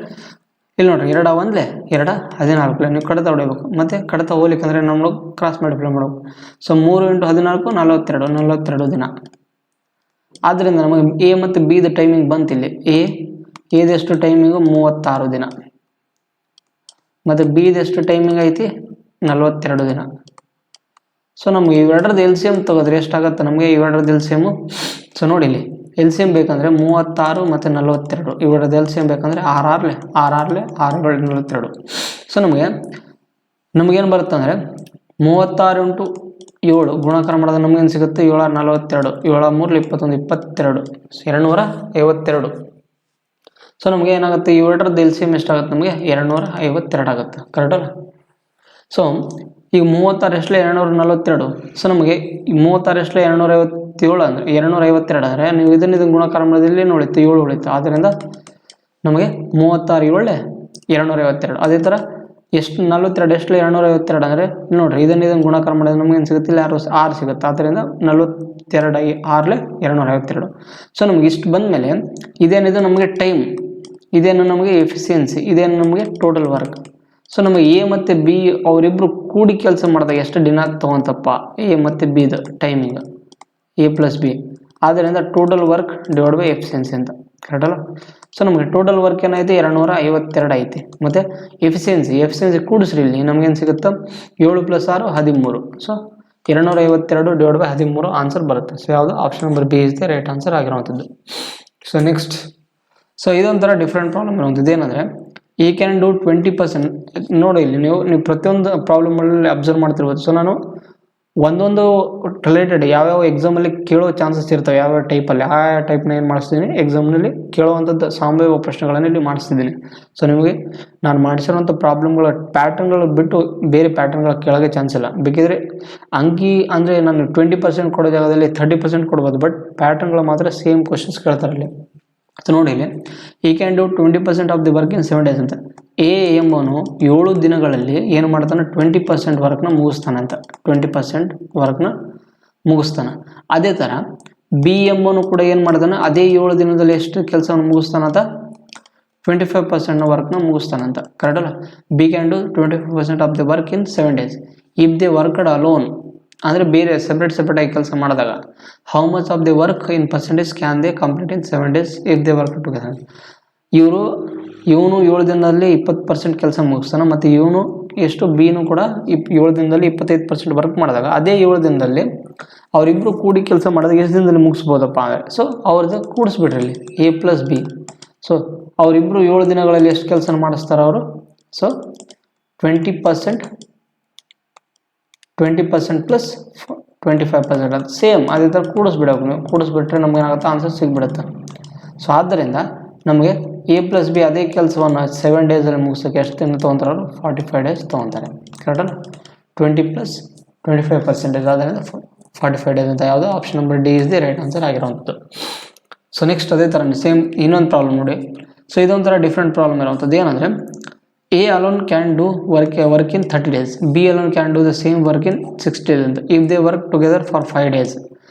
ಇಲ್ಲಿ ನೋಡ್ರಿ 2 1 2 14 ನೀವು ಕಡತ ಹೊಡಿಬೇಕು. ಮತ್ತು ಕಡತ ಹೋಗ್ಲಿಕ್ಕಂದ್ರೆ ನಮ್ಮಳು ಕ್ರಾಸ್ ಮಲ್ಟಿಪ್ಲೈ ಮಾಡಬೇಕು. ಸೊ 3 × 14 42 ದಿನ. ಆದ್ದರಿಂದ ನಮಗೆ ಎ ಮತ್ತು ಬಿ ದ ಟೈಮಿಂಗ್ ಬಂತಿಲ್ಲಿ. ಎದೆಷ್ಟು ಟೈಮಿಂಗು 36 ದಿನ, ಮತ್ತು ಬಿದೆಷ್ಟು ಟೈಮಿಂಗ್ ಐತಿ 42 ದಿನ. ಸೊ ನಮಗೆ ಇವೆರಡರದ್ದು ಎಲ್ ಸಿ ಎಮ್ ತೆಗೆದ್ರೆ ಎಷ್ಟಾಗುತ್ತೆ ನಮಗೆ ಇವೆರಡರದ್ದು ಎಲ್ ಸಿ ಎಮ್ಮು. ಸೊ ನೋಡಿ ಇಲ್ಲಿ ಎಲ್ ಸಿ ಎಮ್ ಬೇಕಂದರೆ 36 ಮತ್ತು 42, ಇವೆರಡರದ್ದು ಎಲ್ ಸಿ ಎಮ್ ಬೇಕಂದರೆ 6 6 42. ಸೊ ನಮಗೇನು ಬರುತ್ತೆ ಅಂದರೆ 36 × 7 ಗುಣಾಕಾರ ಮಾಡಿದ್ರೆ ನಮಗೇನು ಸಿಗುತ್ತೆ 7 42, 7 3 21 22, 252. ಸೊ ನಮಗೆ ಏನಾಗುತ್ತೆ ಇವೆರಡರದ್ದು ಎಲ್ ಸಿ ಎಮ್ ಎಷ್ಟಾಗುತ್ತೆ ನಮಗೆ 252 ಆಗುತ್ತೆ. ಕರೆಕ್ಟಲ್ಲ? ಸೊ ಈಗ 36 ಎಷ್ಟಲೇ 242. ಸೊ ನಮಗೆ 36 ಎಷ್ಟಲೇ 257 ಅಂದರೆ 252 ಅಂದರೆ ನೀವು ಇದನ್ನು ಗುಣಾಕಾರ ಮಾಡಿದಲ್ಲಿ ಏನು ಉಳಿತು 7 ಉಳಿತು. ಆದ್ದರಿಂದ ನಮಗೆ 36 7 252. ಅದೇ ಥರ ಎಷ್ಟು 42 ಎಷ್ಟಲೇ 252 ಅಂದರೆ ನೋಡಿರಿ ಇದನ್ನು ಗುಣಾಕಾರ ಮಾಡಿದ್ರೆ ನಮಗೆ ಏನು ಸಿಗುತ್ತೆ ಇಲ್ಲಿ 6 ಸಿಗುತ್ತೆ. ಆದ್ದರಿಂದ 42 6 252. ಸೊ ನಮಗೆ ಇಷ್ಟು ಬಂದಮೇಲೆ ಇದೇನಿದೆ ನಮಗೆ ಟೈಮ್, ಇದೇನು ನಮಗೆ ಎಫಿಷಿಯನ್ಸಿ, ಇದೇನು ನಮಗೆ ಟೋಟಲ್ ವರ್ಕ್. ಸೊ ನಮಗೆ ಎ ಮತ್ತು ಬಿ ಅವರಿಬ್ಬರು ಕೂಡಿ ಕೆಲಸ ಮಾಡಿದಾಗ ಎಷ್ಟು ದಿನ ತೊಗೊಂತಪ್ಪ ಎ ಮತ್ತು ಬಿದು ಟೈಮಿಂಗ್ ಎ ಪ್ಲಸ್ ಬಿ. ಆದ್ದರಿಂದ total work divide by efficiency ಅಂತ. ಕರೆಕ್ಟಲ್ಲ? ಸೊ ನಮಗೆ ಟೋಟಲ್ ವರ್ಕ್ ಏನೈತಿ 252 ಐತಿ. ಮತ್ತು ಎಫಿಷಿಯನ್ಸಿ ಕೂಡಿಸ್ರಿ ಇಲ್ಲಿ ನಮಗೇನು ಸಿಗುತ್ತೆ 7 + 6 13. ಸೊ 252 ಡಿವೈಡ್ ಬೈ 13 ಆನ್ಸರ್ ಬರುತ್ತೆ. ಸೊ ಯಾವುದು option number B is the right answer ಆಗಿರುವಂಥದ್ದು. ಸೊ ನೆಕ್ಸ್ಟ್, ಸೊ ಇದೊಂಥರ ಡಿಫ್ರೆಂಟ್ ಪ್ರಾಬ್ಲಮ್ ಇರುವಂಥದ್ದು. ಏನಂದರೆ ಈ ಕ್ಯಾನ್ ಡೂ 20%. ನೋಡಿ ಇಲ್ಲಿ ನೀವು ಪ್ರತಿಯೊಂದು ಪ್ರಾಬ್ಲಮಲ್ಲಿ ಅಬ್ಸರ್ವ್ ಮಾಡ್ತಿರ್ಬೋದು. ಸೊ ನಾನು ಒಂದೊಂದು ರಿಲೇಟೆಡ್ ಯಾವ್ಯಾವ ಎಕ್ಸಾಮಲ್ಲಿ ಕೇಳೋ ಚಾನ್ಸಸ್ ಇರ್ತವೆ, ಯಾವ್ಯಾವ ಟೈಪಲ್ಲಿ ಆ ಟೈಪ್ನ ಏನು ಮಾಡಿಸ್ತಿದ್ದೀನಿ ಎಕ್ಸಾಮ್ನಲ್ಲಿ ಕೇಳುವಂಥದ್ದು ಸಾಂಬಾವ್ಯ ಪ್ರಶ್ನೆಗಳನ್ನು ಇಲ್ಲಿ ಮಾಡಿಸ್ತಿದ್ದೀನಿ. ಸೊ ನಿಮಗೆ ನಾನು ಮಾಡಿಸಿರೋಂಥ ಪ್ರಾಬ್ಲಮ್ಗಳ ಪ್ಯಾಟರ್ನ್ಗಳು ಬಿಟ್ಟು ಬೇರೆ ಪ್ಯಾಟರ್ನ್ಗಳ ಕೇಳೋಕ್ಕೆ ಚಾನ್ಸ್ ಇಲ್ಲ. ಬೇಕಿದ್ರೆ ಅಂಕಿ ಅಂದರೆ ನಾನು 20% ಕೊಡೋ ಜಾಗದಲ್ಲಿ 30% ಕೊಡ್ಬೋದು, ಬಟ್ ಪ್ಯಾಟರ್ನ್ಗಳು ಮಾತ್ರ ಸೇಮ್ ಕ್ವಶನ್ಸ್ ಕೇಳ್ತಾರೆ ಇಲ್ಲಿ. ಸೊ ನೋಡಿ ಇಲ್ಲಿ ಈ can do 20% of the work in 7 days ಅಂತ. ಎ ಎಂಬನು 7 ದಿನಗಳಲ್ಲಿ ಏನು ಮಾಡ್ತಾನೆ 20% ವರ್ಕ್ನ ಮುಗಿಸ್ತಾನೆ ಅಂತ. 20% ವರ್ಕ್ನ ಮುಗಿಸ್ತಾನೆ. ಅದೇ ಥರ ಬಿ ಎಂಬನು ಕೂಡ ಏನು ಮಾಡ್ತಾನೆ ಅದೇ 7 ದಿನದಲ್ಲಿ ಎಷ್ಟು ಕೆಲಸವನ್ನು ಮುಗಿಸ್ತಾನಂತ 25% ವರ್ಕ್ನ ಮುಗಿಸ್ತಾನಂತ. ಕರೆಕ್ಟಲ್ಲ? B can do 25% of the work in 7 days if they worked alone. ಅಂದರೆ ಬೇರೆ ಸೆಪ್ರೇಟ್ ಆಗಿ ಕೆಲಸ ಮಾಡಿದಾಗ how much of the work in percentage can they complete in 7 days if they work together. ಇವನು 7 ದಿನದಲ್ಲಿ 20% ಕೆಲಸ ಮುಗಿಸ್ತಾನೆ, ಮತ್ತು ಇವನು ಎಷ್ಟು ಬಿನೂ ಕೂಡ 7 ದಿನದಲ್ಲಿ 25% ವರ್ಕ್ ಮಾಡಿದಾಗ ಅದೇ 7 ದಿನದಲ್ಲಿ ಅವರಿಬ್ಬರು ಕೂಡಿ ಕೆಲಸ ಮಾಡಿದಾಗ ಎಷ್ಟು ದಿನದಲ್ಲಿ ಮುಗಿಸ್ಬೋದಪ್ಪ ಅಂದರೆ ಸೊ ಅವ್ರದ್ದು ಕೂಡಿಸ್ಬಿಡ್ರಿ ಇಲ್ಲಿ ಎ ಪ್ಲಸ್ ಬಿ. ಸೊ ಅವರಿಬ್ಬರು 7 ದಿನಗಳಲ್ಲಿ ಎಷ್ಟು ಕೆಲಸ ಮಾಡಿಸ್ತಾರೆ ಅವರು. ಸೊ 20% ಪ್ಲಸ್ 25% ಅದು ಸೇಮ್ ಅದೇ ಥರ ಕೂಡಿಸ್ಬಿಡಬೇಕು. ನೀವು ಕೂಡಿಸ್ಬಿಟ್ರೆ ನಮ್ಗೆ ಏನಾಗುತ್ತೆ ಆನ್ಸರ್ ಸಿಗ್ಬಿಡುತ್ತೆ. ಸೊ ಆದ್ದರಿಂದ ನಮಗೆ ಎ ಪ್ಲಸ್ ಬಿ ಅದೇ ಕೆಲಸವನ್ನು 7 days ಮುಗಿಸೋಕ್ಕೆ ಎಷ್ಟು ದಿನ ತೊಗೊತಾರೆ ಅವರು 45 days ತೊಗೊತಾರೆ. ಕರೆಕ್ಟಲ್ಲ? 20 ಪ್ಲಸ್ 25%, ಆದ್ದರಿಂದ 45 ಡೇಸ್ ಅಂತ ಯಾವುದು option number D is the right answer ಆಗಿರುವಂಥದ್ದು. ಸೊ ನೆಕ್ಸ್ಟ್ ಅದೇ ಥರ ಸೇಮ್ ಇನ್ನೊಂದು ಪ್ರಾಬ್ಲಮ್ ನೋಡಿ. ಸೊ ಇದೊಂಥರ ಡಿಫ್ರೆಂಟ್ ಪ್ರಾಬ್ಲಮ್ ಇರುವಂಥದ್ದು. ಏನಂದರೆ A alone can do work in 30 days, B alone can do the same work in 60 days ಅಂತ. If they work together for 5 days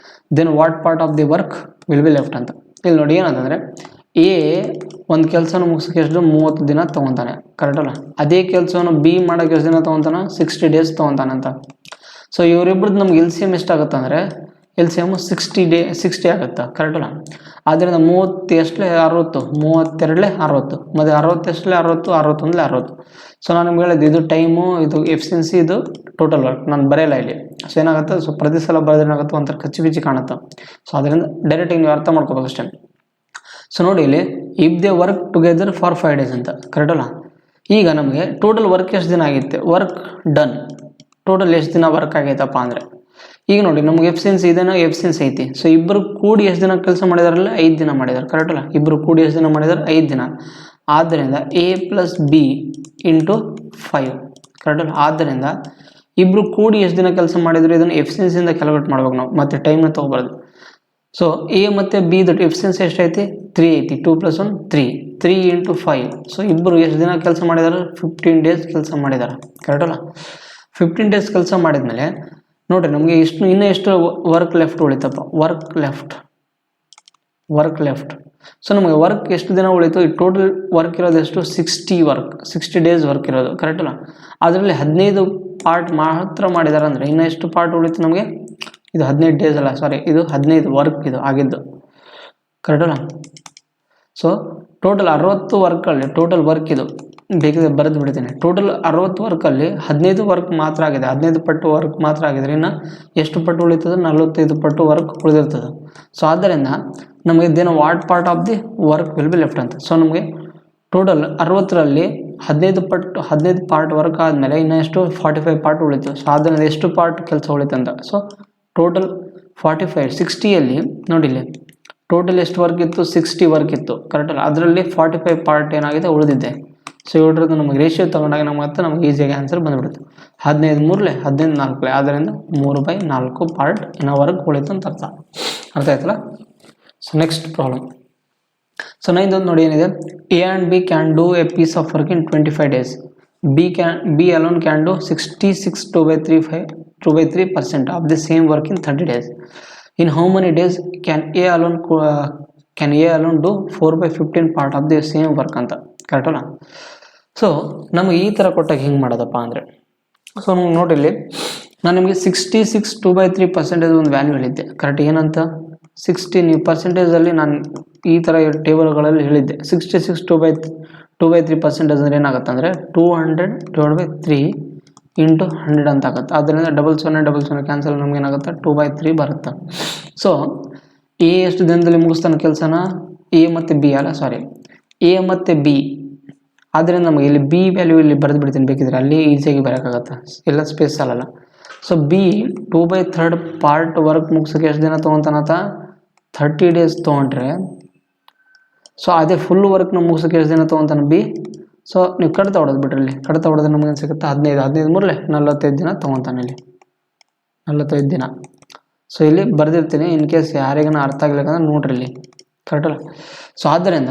then what part of the work will be left ಅಂತ. ಇಲ್ಲಿ ನೋಡಿ ಏನಂತಂದರೆ A ಒಂದು ಕೆಲಸನ ಮುಗಿಸೋಕೆ ಎಷ್ಟು 30 ದಿನ ತೊಗೊತಾನೆ, correct ಅಲ್ಲ. ಅದೇ ಕೆಲಸವನ್ನು ಬಿ ಮಾಡೋಕೆ ಎಷ್ಟು ದಿನ ತೊಗೊತಾನೆ, 60 ಡೇಸ್ ತೊಗೊತಾನೆ ಅಂತ. ಸೊ ಇವರಿಬ್ಬರದ್ದು ನಮ್ಗೆ ಎಲ್ ಸಿ ಎಮ್ ಎಷ್ಟಾಗುತ್ತೆ ಅಂದರೆ ಎಲ್ ಸಿ ಎಮ್ಮು 60 ಆಗುತ್ತೆ, ಕರೆಕ್ಟ್ ಅಲ್ಲ. ಆದ್ದರಿಂದ 30 ಎಷ್ಟಲೇ 60, 32 60, ಮತ್ತು 60 ಎಷ್ಟಲೇ 60, 61 60. ಸೊ ನಾನು ನಿಮ್ಗೆ ಹೇಳಿದ್ದು ಇದು ಟೈಮು, ಇದು ಎಫಿಷಿಯನ್ಸಿ, ಇದು ಟೋಟಲ್ ವರ್ಕ್ ನಾನು ಬರೆಯಲ್ಲ ಇಲ್ಲಿ. ಸೊ ಏನಾಗುತ್ತೆ, ಸೊ ಪ್ರತಿ ಸಲ ಬರೆದ್ರೆ ಏನಾಗುತ್ತೆ ಒಂಥರ ಕಚ್ಚಿ ಕಾಣುತ್ತೆ. ಸೊ ಅದರಿಂದ ಡೈರೆಕ್ಟಾಗಿ ನೀವು ಅರ್ಥ ಮಾಡ್ಕೋಬೇಕು ಅಷ್ಟೇ. ಸೊ ನೋಡಿ ಇಲ್ಲಿ if they work together for 5 days ಅಂತ, ಕರೆಕ್ಟ್ ಅಲ್ಲ. ಈಗ ನಮಗೆ ಟೋಟಲ್ ವರ್ಕ್ ಎಷ್ಟು ದಿನ ಆಗಿತ್ತು, ವರ್ಕ್ ಡನ್ ಟೋಟಲ್ ಎಷ್ಟು ದಿನ ವರ್ಕ್ ಆಗೈತಪ್ಪ ಅಂದರೆ ಈಗ ನೋಡಿ ನಮ್ಗೆ ಎಫಿಷಿಯನ್ಸಿ ಇದೇನೋ ಎಫಿಷಿಯನ್ಸಿ ಐತಿ. ಸೊ ಇಬ್ಬರು ಕೂಡಿ ಎಷ್ಟು ದಿನ ಕೆಲಸ ಮಾಡಿದಾರಲ್ಲ 5 ದಿನ ಮಾಡಿದ್ದಾರೆ, ಕರೆಕ್ಟ್ ಅಲ್ಲ. ಇಬ್ಬರು ಕೂಡಿ ಎಷ್ಟು ದಿನ ಮಾಡಿದಾರೆ 5 ದಿನ. ಆದ್ದರಿಂದ A plus B into 5, correct ಅಲ್ಲ. ಆದ್ದರಿಂದ ಇಬ್ಬರು ಕೂಡಿ ಎಷ್ಟು ದಿನ ಕೆಲಸ ಮಾಡಿದ್ರು ಇದನ್ನು ಎಫಿಷಿಯನ್ಸಿಯಿಂದ ಕ್ಯಾಲ್ಕುಲೇಟ್ ಮಾಡ್ಬೇಕು ನಾವು, ಮತ್ತು ಟೈಮ್ನ ತೊಗೊಬಾರ್ದು. ಸೊ ಎ ಮತ್ತು ಬಿ ದಟ್ ಎಫಿಷಿಯನ್ಸಿ ಎಷ್ಟೈತಿ 3 ಐತಿ, 2 + 1 3 ಇಂಟು 5. ಸೊ ಇಬ್ಬರು ಎಷ್ಟು ದಿನ ಕೆಲಸ ಮಾಡಿದಾರೆ 15 ಡೇಸ್ ಕೆಲಸ ಮಾಡಿದ್ದಾರೆ, ಕರೆಕ್ಟ್ ಅಲ್ಲ. 15 ಡೇಸ್ ಕೆಲಸ ಮಾಡಿದ್ಮೇಲೆ ನೋಡಿರಿ ನಮಗೆ ಇನ್ನೂ ಎಷ್ಟು ವರ್ಕ್ ಲೆಫ್ಟ್ ಉಳಿತಪ್ಪ, ವರ್ಕ್ ಲೆಫ್ಟ್. ಸೊ ನಮಗೆ ವರ್ಕ್ ಎಷ್ಟು ದಿನ ಉಳಿತು, ಈ ಟೋಟಲ್ ವರ್ಕ್ ಇರೋದು ಎಷ್ಟು 60 ಡೇಸ್ ವರ್ಕ್ ಇರೋದು, ಕರೆಕ್ಟ್ ಅಲ್ಲ. ಅದರಲ್ಲಿ 15 ಪಾರ್ಟ್ ಮಾತ್ರ ಮಾಡಿದ್ದಾರೆ ಅಂದರೆ ಇನ್ನೂ ಎಷ್ಟು ಪಾರ್ಟ್ ಉಳಿತು ನಮಗೆ, ಇದು 15 ಡೇಸ್ ಅಲ್ಲ, ಸಾರಿ, ಇದು 15 ವರ್ಕ್ ಇದು ಆಗಿದ್ದು, ಕರೆಕ್ಟ್ ಅಲ್ಲ. ಸೊ ಟೋಟಲ್ 60 ವರ್ಕಲ್ಲಿ ಟೋಟಲ್ ವರ್ಕ್ ಇದು ಬೇಕಿದೆ ಬರೆದು ಬಿಡ್ತೀನಿ. ಟೋಟಲ್ 60 ವರ್ಕಲ್ಲಿ 15 ವರ್ಕ್ ಮಾತ್ರ ಆಗಿದೆ, 15 ಪಟ್ಟು ವರ್ಕ್ ಮಾತ್ರ ಆಗಿದೆ. ಇನ್ನು ಎಷ್ಟು ಪಟ್ಟು ಉಳಿತದೆ, 45 ಪಟ್ಟು ವರ್ಕ್ ಉಳಿದಿರ್ತದೆ. ಸೊ ಆದ್ದರಿಂದ ನಮಗೆ ಇದೇನು what part of the work will be left ಅಂತ. ಸೊ ನಮಗೆ ಟೋಟಲ್ 60ರಲ್ಲಿ 15 ಪಾರ್ಟ್ ವರ್ಕ್ ಆದಮೇಲೆ ಇನ್ನೂ ಎಷ್ಟು 45 ಪಾರ್ಟ್ ಉಳಿತು. ಸೊ ಆದ್ದರಿಂದ ಎಷ್ಟು ಪಾರ್ಟ್ ಕೆಲಸ ಉಳಿತಂತ. ಸೊ ಟೋಟಲ್ 45, 60ಯಲ್ಲಿ ನೋಡಿ ಇಲ್ಲಿ ಟೋಟಲ್ ಎಷ್ಟು ವರ್ಕ್ ಇತ್ತು, 60 ವರ್ಕ್ ಇತ್ತು, ಕರೆಕ್ಟ್ ಅಲ್ಲ. ಅದರಲ್ಲಿ 45 ಪಾರ್ಟ್ ಏನಾಗಿದೆ ಉಳಿದಿದೆ. ಸೊ ಇವ್ರದ್ದು ನಮಗೆ ರೇಷಿಯೋ ತೊಗೊಂಡಾಗ ನಮಗೆ ಈಸಿಯಾಗಿ ಆನ್ಸರ್ ಬಂದುಬಿಡುತ್ತೆ. 15 3 15 4, ಆದ್ದರಿಂದ 3/4 ಪಾರ್ಟ್ ಇನ್ನೂ ವರ್ಕ್ ಉಳಿತು ಅಂತ ಅರ್ಥ ಆಯ್ತಲ್ಲ. So next problem. ಸೊ ನೈದೊಂದು ನೋಡಿ ಏನಿದೆ, A and B can do a piece of work in 25 days. B alone can do 66 2/3% of the same work in 30 days. In how many days can A alone do 4/15 part of the same work ಅಂತ, correct ಅಲ್ಲ. So ನಮಗೆ ಈ ಥರ ಕೊಟ್ಟಾಗ ಹಿಂಗೆ ಮಾಡೋದಪ್ಪ ಅಂದರೆ, so ನಮ್ಗೆ ನೋಡಿಲ್ಲಿ ನಾನು ನಿಮಗೆ 66 2/3% ಒಂದು ವ್ಯಾಲ್ಯೂ ಹೇಳಿದ್ದೆ, ಕರೆಕ್ಟ್. ಏನಂತ 60 ನೀವು ಪರ್ಸೆಂಟೇಜಲ್ಲಿ ನಾನು ಈ ಥರ ಟೇಬಲ್ಗಳಲ್ಲಿ ಹೇಳಿದ್ದೆ. 66 2/3% ಅಂದರೆ ಏನಾಗುತ್ತೆ ಅಂದರೆ 200/3 ಇಂಟು 100 ಅಂತ ಆಗುತ್ತೆ. ಆದ್ದರಿಂದ 00 ಕ್ಯಾನ್ಸಲ್ ನಮ್ಗೆ ಏನಾಗುತ್ತೆ 2/3 ಬರುತ್ತೆ. ಸೊ ಎ ಎಷ್ಟು ದಿನದಲ್ಲಿ ಮುಗಿಸ್ತಾನೆ ಕೆಲಸನ, ಎ ಮತ್ತು ಬಿ ಅಲ್ಲ, ಸಾರಿ, ಎ ಮತ್ತು ಬಿ. ಆದ್ದರಿಂದ ನಮಗೆ ಇಲ್ಲಿ ಬಿ ವ್ಯಾಲ್ಯೂ ಇಲ್ಲಿ ಬರೆದು ಬಿಡ್ತೀನಿ, ಬೇಕಿದ್ರೆ ಅಲ್ಲಿ ಈಸಿಯಾಗಿ ಬರೋಕ್ಕಾಗತ್ತೆ, ಎಲ್ಲ ಸ್ಪೇಸ್ ಅಲ್ಲಲ್ಲ. ಸೊ ಬಿ 2/3 ಪಾರ್ಟ್ ವರ್ಕ್ ಮುಗಿಸೋಕೆ ಎಷ್ಟು ದಿನ ತೊಗೊತಾನಂತ 30 ಡೇಸ್ ತೊಗೊಂಡ್ರೆ, ಸೊ ಅದೇ ಫುಲ್ ವರ್ಕ್ನ ಮುಗಿಸೋಕೆ ಎಷ್ಟು ದಿನ ತೊಗೊತಾನೆ ಬಿ. ಸೊ ನೀವು ಕಡಿತ ಹೊಡೋದು ಬಿಟ್ರೆ ಇಲ್ಲಿ ಕಡಿತ ಹೊಡೆದ್ರೆ ನಮ್ಗೆ ಏನು ಸಿಗುತ್ತೆ 15 3 45 ದಿನ ತೊಗೊತಾನೆ ಇಲ್ಲಿ, 45 ದಿನ. ಸೊ ಇಲ್ಲಿ ಬರೆದಿರ್ತೀನಿ, ಇನ್ ಕೇಸ್ ಯಾರಿಗನ ಅರ್ಥ ಆಗ್ಲಿಕ್ಕಂದ್ರೆ ನೋಡ್ರಿ ಇಲ್ಲಿ, ಕರೆಕ್ಟ್ ಅಲ್ಲ. ಸೊ ಆದ್ದರಿಂದ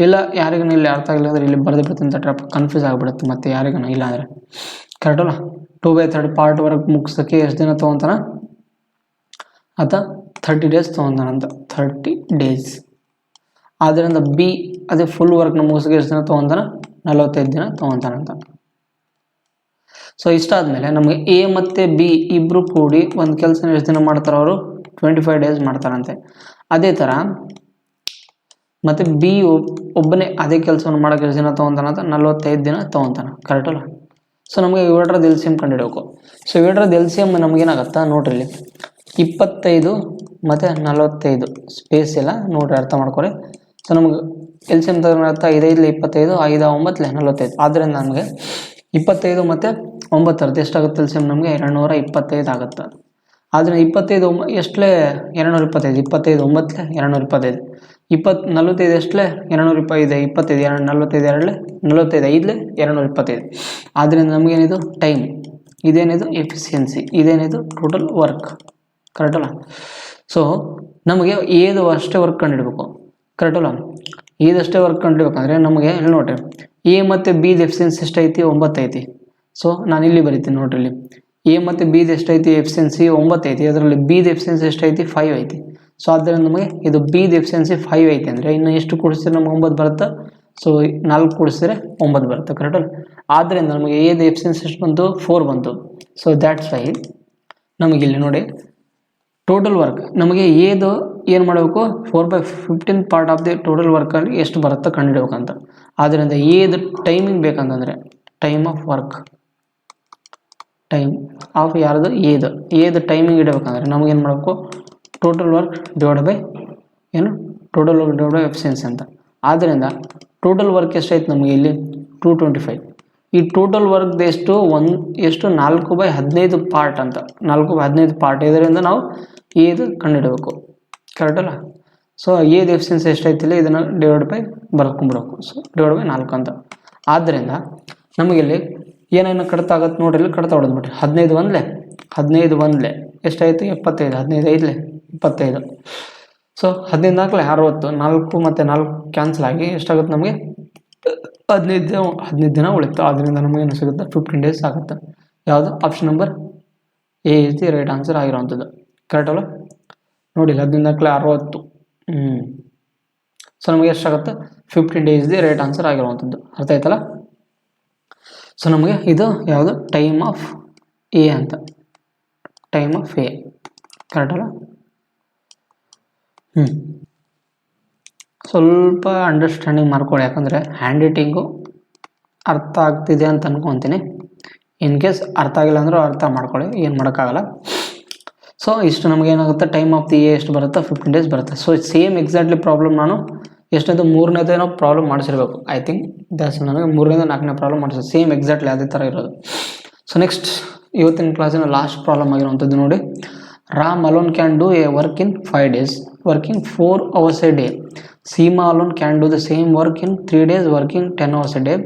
ಇಲ್ಲ ಯಾರಿಗನ ಇಲ್ಲಿ ಅರ್ಥ ಆಗಿಲ್ಲ ಅಂದರೆ ಇಲ್ಲಿ ಬರೆದಿರ್ತೀನಿ, ತಟ್ರಪ್ಪ ಕನ್ಫ್ಯೂಸ್ ಆಗಿಬಿಡುತ್ತೆ ಮತ್ತೆ ಯಾರಿಗನ ಇಲ್ಲ ಅಂದರೆ, ಕರೆಕ್ಟ್ ಅಲ್ಲ. 2/3 ಪಾರ್ಟ್ ವರ್ಕ್ ಮುಗಿಸೋಕ್ಕೆ ಎಷ್ಟು ದಿನ ತೊಗೊತಾನ ಆತ 30 ಡೇಸ್ ತೊಗೊತಾನಂತ, 30 ಡೇಸ್. ಆದ್ದರಿಂದ ಬಿ ಅದೇ ಫುಲ್ ವರ್ಕ್ನ ಮುಗಿಸೋಕೆ ಎಷ್ಟು ದಿನ ತೊಗೊತಾನ 45 ದಿನ ತೊಗೊತಾನಂತ. ಸೊ ಇಷ್ಟಾದಮೇಲೆ ನಮಗೆ ಎ ಮತ್ತು ಬಿ ಇಬ್ಬರು ಕೂಡಿ ಒಂದು ಕೆಲಸ ಎಷ್ಟು ದಿನ ಮಾಡ್ತಾರೆ, ಅವರು 25 ಡೇಸ್ ಮಾಡ್ತಾರಂತೆ. ಅದೇ ಥರ ಮತ್ತು ಬಿ ಒಬ್ಬನೇ ಅದೇ ಕೆಲಸವನ್ನು ಮಾಡೋಕೆ ಎಷ್ಟು ದಿನ ತೊಗೊತಾನಂತ 45 ದಿನ ತೊಗೊತಾನೆ, ಕರೆಕ್ಟ್ ಅಲ್ಲ. ಸೊ ನಮಗೆ ಇವೆರಡರದ್ದು ಎಲ್ ಸಿ ಎಮ್ ಕಂಡುಹಿಡಬೇಕು. ಸೊ ಇವೆರಡರದ್ದು ಎಲ್ ಸಿ ಎಮ್ ನಮಗೇನಾಗತ್ತಾ ನೋಡ್ರಿ ಇಲ್ಲಿ 25 ಮತ್ತು 45 ಸ್ಪೇಸ್ ಇಲ್ಲ, ನೋಡ್ರಿ ಅರ್ಥ ಮಾಡ್ಕೊರಿ. ಸೊ ನಮಗೆ ಎಲ್ ಸಿ ಎಮ್ ತಗೊಂಡಾಗ್ತಾ 5 5 25 5 9 45. ಆದ್ದರಿಂದ ನಮಗೆ 25 ಮತ್ತು 9 ಎಷ್ಟಾಗುತ್ತೆ ಎಲ್ ಸಿ ಎಮ್ ನಮಗೆ 225 ಆಗುತ್ತೆ. ಆದರೆ 25 ಎಷ್ಟಲೇ 225, 25 9 225, 45 ಎಷ್ಟಲೇ 225, 25 45 2 45 5 225. ಆದ್ದರಿಂದ ನಮಗೇನಿದು ಟೈಮ್ ಇದೇನಿದು ಎಫಿಷಿಯನ್ಸಿ, ಇದೇನಿದು ಟೋಟಲ್ ವರ್ಕ್. ಕರೆಕ್ಟ್ ಅಲ್ಲ? ಸೊ ನಮಗೆ ಏದು ಅಷ್ಟೇ ವರ್ಕ್ ಕಂಡುಹಿಡಬೇಕು. ಕರೆಕ್ಟ್ ಅಲ್ಲ? ಇದಷ್ಟೇ ವರ್ಕ್ ಕಂಡುಹಿಡ್ಬೇಕಂದ್ರೆ ನಮಗೆ ಇಲ್ಲಿ ನೋಡ್ರಿ ಎ ಮತ್ತು ಬಿದು ಎಫಿಷಿಯನ್ಸಿ ಎಷ್ಟೈತಿ? 9 ಐತಿ. ಸೊ ನಾನು ಇಲ್ಲಿ ಬರಿತೀನಿ ನೋಡ್ರಿ, ಇಲ್ಲಿ ಎ ಮತ್ತು ಬಿದು ಎಷ್ಟೈತಿ ಎಫಿಷಿಯನ್ಸಿ? 9 ಐತಿ. ಅದರಲ್ಲಿ ಬಿದು ಎಫಿಷಿಯನ್ಸಿ ಎಷ್ಟೈತಿ? 5 ಐತಿ. ಸೊ ಆದ್ದರಿಂದ ನಮಗೆ ಇದು ಬಿದು ಎಫಿಷಿಯನ್ಸಿ 5 ಐತಿ ಅಂದರೆ ಇನ್ನು ಎಷ್ಟು ಕೂಡಿಸಿದ್ರೆ ನಮ್ಗೆ 9 ಬರುತ್ತೆ? ಸೊ 4 ಕೂಡಿಸಿದ್ರೆ 9 ಬರುತ್ತೆ. ಕರೆಕ್ಟ್ ಅಲ್ಲ? ಆದ್ದರಿಂದ ನಮಗೆ ಎದು ಎಫಿಷಿಯನ್ಸಿ ಎಷ್ಟು ಬಂತು? 4 ಬಂತು. ಸೊ ದ್ಯಾಟ್ಸ್ ವೈ ನಮಗೆ ಇಲ್ಲಿ ನೋಡಿ ಟೋಟಲ್ ವರ್ಕ್ ನಮಗೆ ಏದು ಏನು ಮಾಡಬೇಕು? 4/15 ಪಾರ್ಟ್ ಆಫ್ ದಿ ಟೋಟಲ್ ವರ್ಕಲ್ಲಿ ಎಷ್ಟು ಬರುತ್ತೆ ಕಂಡುಹಿಡಬೇಕಂತ. ಆದ್ದರಿಂದ ಏದು ಟೈಮಿಂಗ್ ಬೇಕಂತಂದರೆ time of work, time of ಯಾರ್ದು? ಏದು ಟೈಮಿಂಗ್ ಇಡಬೇಕಂದ್ರೆ ನಮಗೇನು ಮಾಡಬೇಕು? ಟೋಟಲ್ ವರ್ಕ್ ಡಿವೈಡ್ ಬೈ ಏನು? Total work divide by efficiency ಅಂತ. ಆದ್ದರಿಂದ ಟೋಟಲ್ ವರ್ಕ್ ಎಷ್ಟೈತೆ ನಮಗೆ ಇಲ್ಲಿ? 225. ಈ ಟೋಟಲ್ ವರ್ಕ್ದು ಎಷ್ಟು? ಎಷ್ಟು? 4/15 ಪಾರ್ಟ್ ಅಂತ. 4/15 ಪಾರ್ಟ್. ಇದರಿಂದ ನಾವು ಏದು ಕಂಡುಹಿಡಬೇಕು. ಕರೆಕ್ಟ್ ಅಲ್ಲ? ಸೊ ಏದು ಎಫಿಷಿಯನ್ಸಿ ಎಷ್ಟೈತಿಲ್ಲ ಇದನ್ನು ಡಿವೈಡ್ ಬೈ ಬರ್ಕೊಂಡ್ಬಿಡ್ಬೇಕು. ಸೊ ಡಿವೈಡ್ ಬೈ 4 ಅಂತ. ಆದ್ದರಿಂದ ನಮಗಿಲ್ಲಿ ಏನೇನು ಕಡಿತ ಆಗುತ್ತೆ ನೋಡ್ರಿ, ಇಲ್ಲಿ ಕಡಿತ ಹೊಡೆದ್ಬಿಟ್ರಿ. 15 ಒಂದ್ಲೆ ಎಷ್ಟಾಯಿತು? 75. 15 ಐದಲೆ 25. ಸೊ 15 4 60. 4 ಮತ್ತು 4 ಕ್ಯಾನ್ಸಲ್ ಆಗಿ ಎಷ್ಟಾಗುತ್ತೆ ನಮಗೆ? 15 ದಿನ ಉಳಿತು. ಆದ್ದರಿಂದ ನಮಗೇನು ಸಿಗುತ್ತೆ? 15 ಡೇಸ್ ಆಗುತ್ತೆ. ಯಾವುದು? Option number A is the right answer ಆಗಿರೋವಂಥದ್ದು. ಕರೆಕ್ಟ್ ಅಲ್ಲ? ನೋಡಿ 15 4 60. ಸೊ ನಮಗೆ ಎಷ್ಟಾಗುತ್ತೆ? 15 ಡೇಸ್ ದಿ ರೈಟ್ ಆನ್ಸರ್ ಆಗಿರುವಂಥದ್ದು. ಅರ್ಥ ಆಯ್ತಲ್ಲ? ಸೊ ನಮಗೆ ಇದು ಯಾವುದು? ಟೈಮ್ ಆಫ್ ಎ ಅಂತ. Time of A. ಕರೆಕ್ಟ್ ಅಲ್ಲ? ಸ್ವಲ್ಪ ಅಂಡರ್ಸ್ಟ್ಯಾಂಡಿಂಗ್ ಮಾಡ್ಕೊಳ್ಳಿ, ಯಾಕಂದರೆ ಹ್ಯಾಂಡ್ ರೈಟಿಂಗು ಅರ್ಥ ಆಗ್ತಿದೆ ಅಂತ ಅನ್ಕೊತೀನಿ. ಇನ್ ಕೇಸ್ ಅರ್ಥ ಆಗಿಲ್ಲ ಅಂದರೂ ಅರ್ಥ ಮಾಡ್ಕೊಳ್ಳಿ, ಏನು ಮಾಡೋಕ್ಕಾಗಲ್ಲ. ಸೊ ಇಷ್ಟು ನಮಗೇನಾಗುತ್ತೆ? ಟೈಮ್ ಆಫ್ ದಿ ಎ ಎಷ್ಟು ಬರುತ್ತೆ? 15 ಡೇಸ್ ಬರುತ್ತೆ. ಸೊ ಸೇಮ್ ಎಕ್ಸಾಕ್ಟ್ಲಿ ಪ್ರಾಬ್ಲಮ್ ನಾನು ಎಷ್ಟನೇದು? 3ನೇದೇನೋ ಪ್ರಾಬ್ಲಮ್ ಮಾಡಿಸಿರ್ಬೇಕು. ಐ ಥಿಂಕ್ ದಾಟ್ಸ್ ನನಗೆ 3ರಿಂದ 4ನೇ ಪ್ರಾಬ್ಲಮ್ ಮಾಡಿಸಿ ಸೇಮ್ ಎಕ್ಸಾಕ್ಟ್ಲಿ ಅದೇ ಥರ ಇರೋದು. ಸೊ ನೆಕ್ಸ್ಟ್ ಇವತ್ತಿನ ಕ್ಲಾಸಿನ ಲಾಸ್ಟ್ ಪ್ರಾಬ್ಲಮ್ ಆಗಿರುವಂಥದ್ದು ನೋಡಿ. Ram alone can do a work in 5 days working 4 hours a day. Seema alone can do the same work in 3 days working 10 hours a day.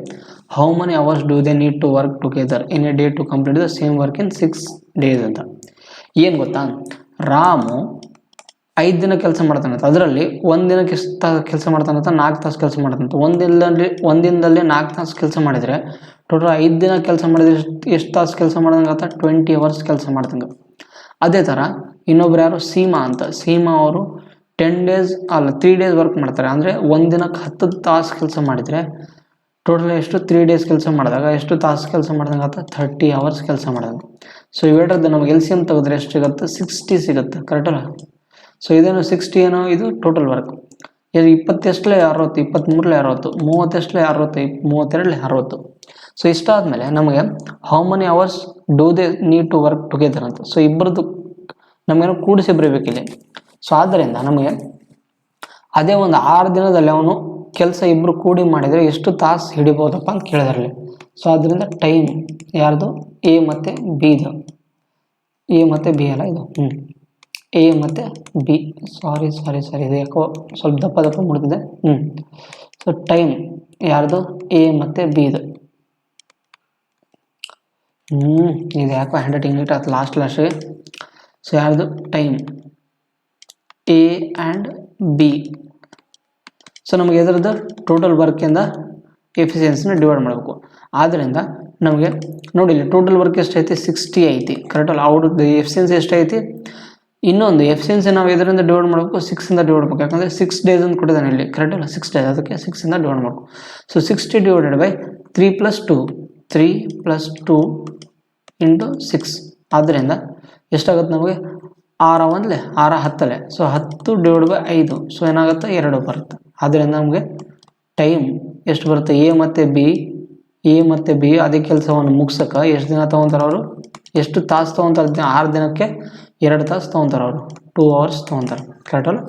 How many hours do they need to work together in a day to complete the same work in 6 days ಅಂತ. ಏನು ಗೊತ್ತಾ? ರಾಮು 5 ದಿನ ಕೆಲಸ ಮಾಡ್ತಾನಂತ. ಅದರಲ್ಲಿ ಒಂದು ದಿನಕ್ಕೆ ಎಷ್ಟು ಕೆಲಸ ಮಾಡ್ತಾನಂತ? 4 ತಾಸು ಕೆಲಸ ಮಾಡ್ತಾನಂತ. ಒಂದಿನದಲ್ಲಿ 4 ತಾಸು ಕೆಲಸ ಮಾಡಿದರೆ ಟೋಟಲ್ 5 ದಿನ ಕೆಲಸ ಮಾಡಿದರೆ ಎಷ್ಟು ತಾಸು ಕೆಲಸ ಮಾಡ್ದಂಗತ್ತ? 20 hours ಕೆಲಸ ಮಾಡ್ದಂಗೆ. ಅದೇ ಥರ ಇನ್ನೊಬ್ರು ಯಾರು? ಸೀಮಾ ಅಂತ. ಸೀಮಾ ಅವರು 3 days ವರ್ಕ್ ಮಾಡ್ತಾರೆ. ಅಂದರೆ ಒಂದು ದಿನಕ್ಕೆ 10 ತಾಸು ಕೆಲಸ ಮಾಡಿದರೆ ಟೋಟಲ್ ಎಷ್ಟು? 3 days ಕೆಲಸ ಮಾಡಿದಾಗ ಎಷ್ಟು ತಾಸು ಕೆಲಸ ಮಾಡ್ದಂಗೆ ಆತ? 30 hours ಕೆಲಸ ಮಾಡ್ದಂಗೆ. ಸೊ ಇವೆರಡರದ್ದು ನಮಗೆ ಎಲ್ ಸಿ ಎಮ್ ತೆಗೆದ್ರೆ ಎಷ್ಟು ಸಿಗುತ್ತೆ? 60 ಸಿಗುತ್ತೆ. ಕರೆಕ್ಟಲ್ಲ? ಸೊ ಇದೇನು 60 ಏನೋ ಇದು ಟೋಟಲ್ ವರ್ಕ್. ಇದು 20 ಎಷ್ಟಲೇ 60, 23 60, 30 ಎಷ್ಟಲೇ 60, 32 60. ಸೊ ಇಷ್ಟಾದಮೇಲೆ ನಮಗೆ how many hours do they need to work together ಅಂತ. ಸೊ ಇಬ್ಬರದ್ದು ನಮಗೇನೋ ಕೂಡಿಸಿ ಬರೀಬೇಕಿಲ್ಲಿ. ಸೊ ಆದ್ದರಿಂದ ನಮಗೆ ಅದೇ ಒಂದು 6 ದಿನದಲ್ಲಿ ಅವನು ಕೆಲಸ ಇಬ್ಬರು ಕೂಡಿ ಮಾಡಿದರೆ ಎಷ್ಟು ತಾಸು ಹಿಡಿಬೋದಪ್ಪ ಅಂತ ಕೇಳಿದಾರಲ್ಲಿ. ಸೊ ಅದರಿಂದ ಟೈಮ್ ಯಾರ್ದು? ಎ ಮತ್ತು ಬಿದು. ಎ ಮತ್ತು ಬಿ ಅಲ್ಲ ಇದು, ಎ ಮತ್ತು ಬಿ. ಸಾರಿ ಇದು ಯಾಕೋ ಸ್ವಲ್ಪ ದಪ್ಪ ಮುಡ್ತಿದೆ. ಸೊ ಟೈಮ್ ಯಾರ್ದು? ಎ ಮತ್ತು ಬಿದು. ಇದು ಯಾಕೋ ಹ್ಯಾಂಡ್ ರೈಟಿಂಗ್ ನೀಟ್ ಆಯ್ತು ಲಾಸ್ಟಿಗೆ. ಸೊ ಯಾರ್ದು? Time A and B. So ನಮಗೆ ಎದ್ರದ್ದು ಟೋಟಲ್ ವರ್ಕಿಂದ ಎಫಿಷಿಯನ್ಸಿನ ಡಿವೈಡ್ ಮಾಡಬೇಕು. ಆದ್ದರಿಂದ ನಮಗೆ ನೋಡಿ ಇಲ್ಲಿ ಟೋಟಲ್ ವರ್ಕ್ ಎಷ್ಟೈತಿ? 60 ಐತಿ. ಕರೆಕ್ಟಲ್ಲ? ಅವ್ರದ್ದು ಎಫಿಷಿಯನ್ಸಿ ಎಷ್ಟೈತಿ? ಇನ್ನೊಂದು ಎಫಿಷಿಯನ್ಸಿ ನಾವು ಇದರಿಂದ ಡಿವೈಡ್ ಮಾಡಬೇಕು, 6ಇಂದ ಡಿವೈಡ್ ಮಾಡಬೇಕು. ಯಾಕಂದರೆ 6 days ಅಂತ ಕೊಟ್ಟಿದ್ದಾನೆ ಇಲ್ಲಿ. ಕರೆಕ್ಟಲ್ಲ? 6 days, ಅದಕ್ಕೆ 6ಇಂದ ಡಿವೈಡ್ ಮಾಡಬೇಕು. So 60 divided by 3 + 2 into 6. ಆದ್ದರಿಂದ ಎಷ್ಟಾಗುತ್ತೆ ನಮಗೆ? 6 1 6 10. So 10 divide by 5. ಸೊ ಏನಾಗುತ್ತೆ? 2 ಬರುತ್ತೆ. ಆದ್ದರಿಂದ ನಮಗೆ ಟೈಮ್ ಎಷ್ಟು ಬರುತ್ತೆ? ಎ ಮತ್ತು ಬಿ ಅದೇ ಕೆಲಸವನ್ನು ಮುಗ್ಸೋಕೆ ಎಷ್ಟು ದಿನ ತೊಗೊತಾರೆ ಅವರು? ಎಷ್ಟು ತಾಸು ತೊಗೊತಾರೆ? 6 ದಿನಕ್ಕೆ 2 ತಾಸು ತೊಗೊತಾರೆ ಅವರು. 2 hours ತೊಗೊತಾರೆ. ಕರೆಕ್ಟಲ್ಲ?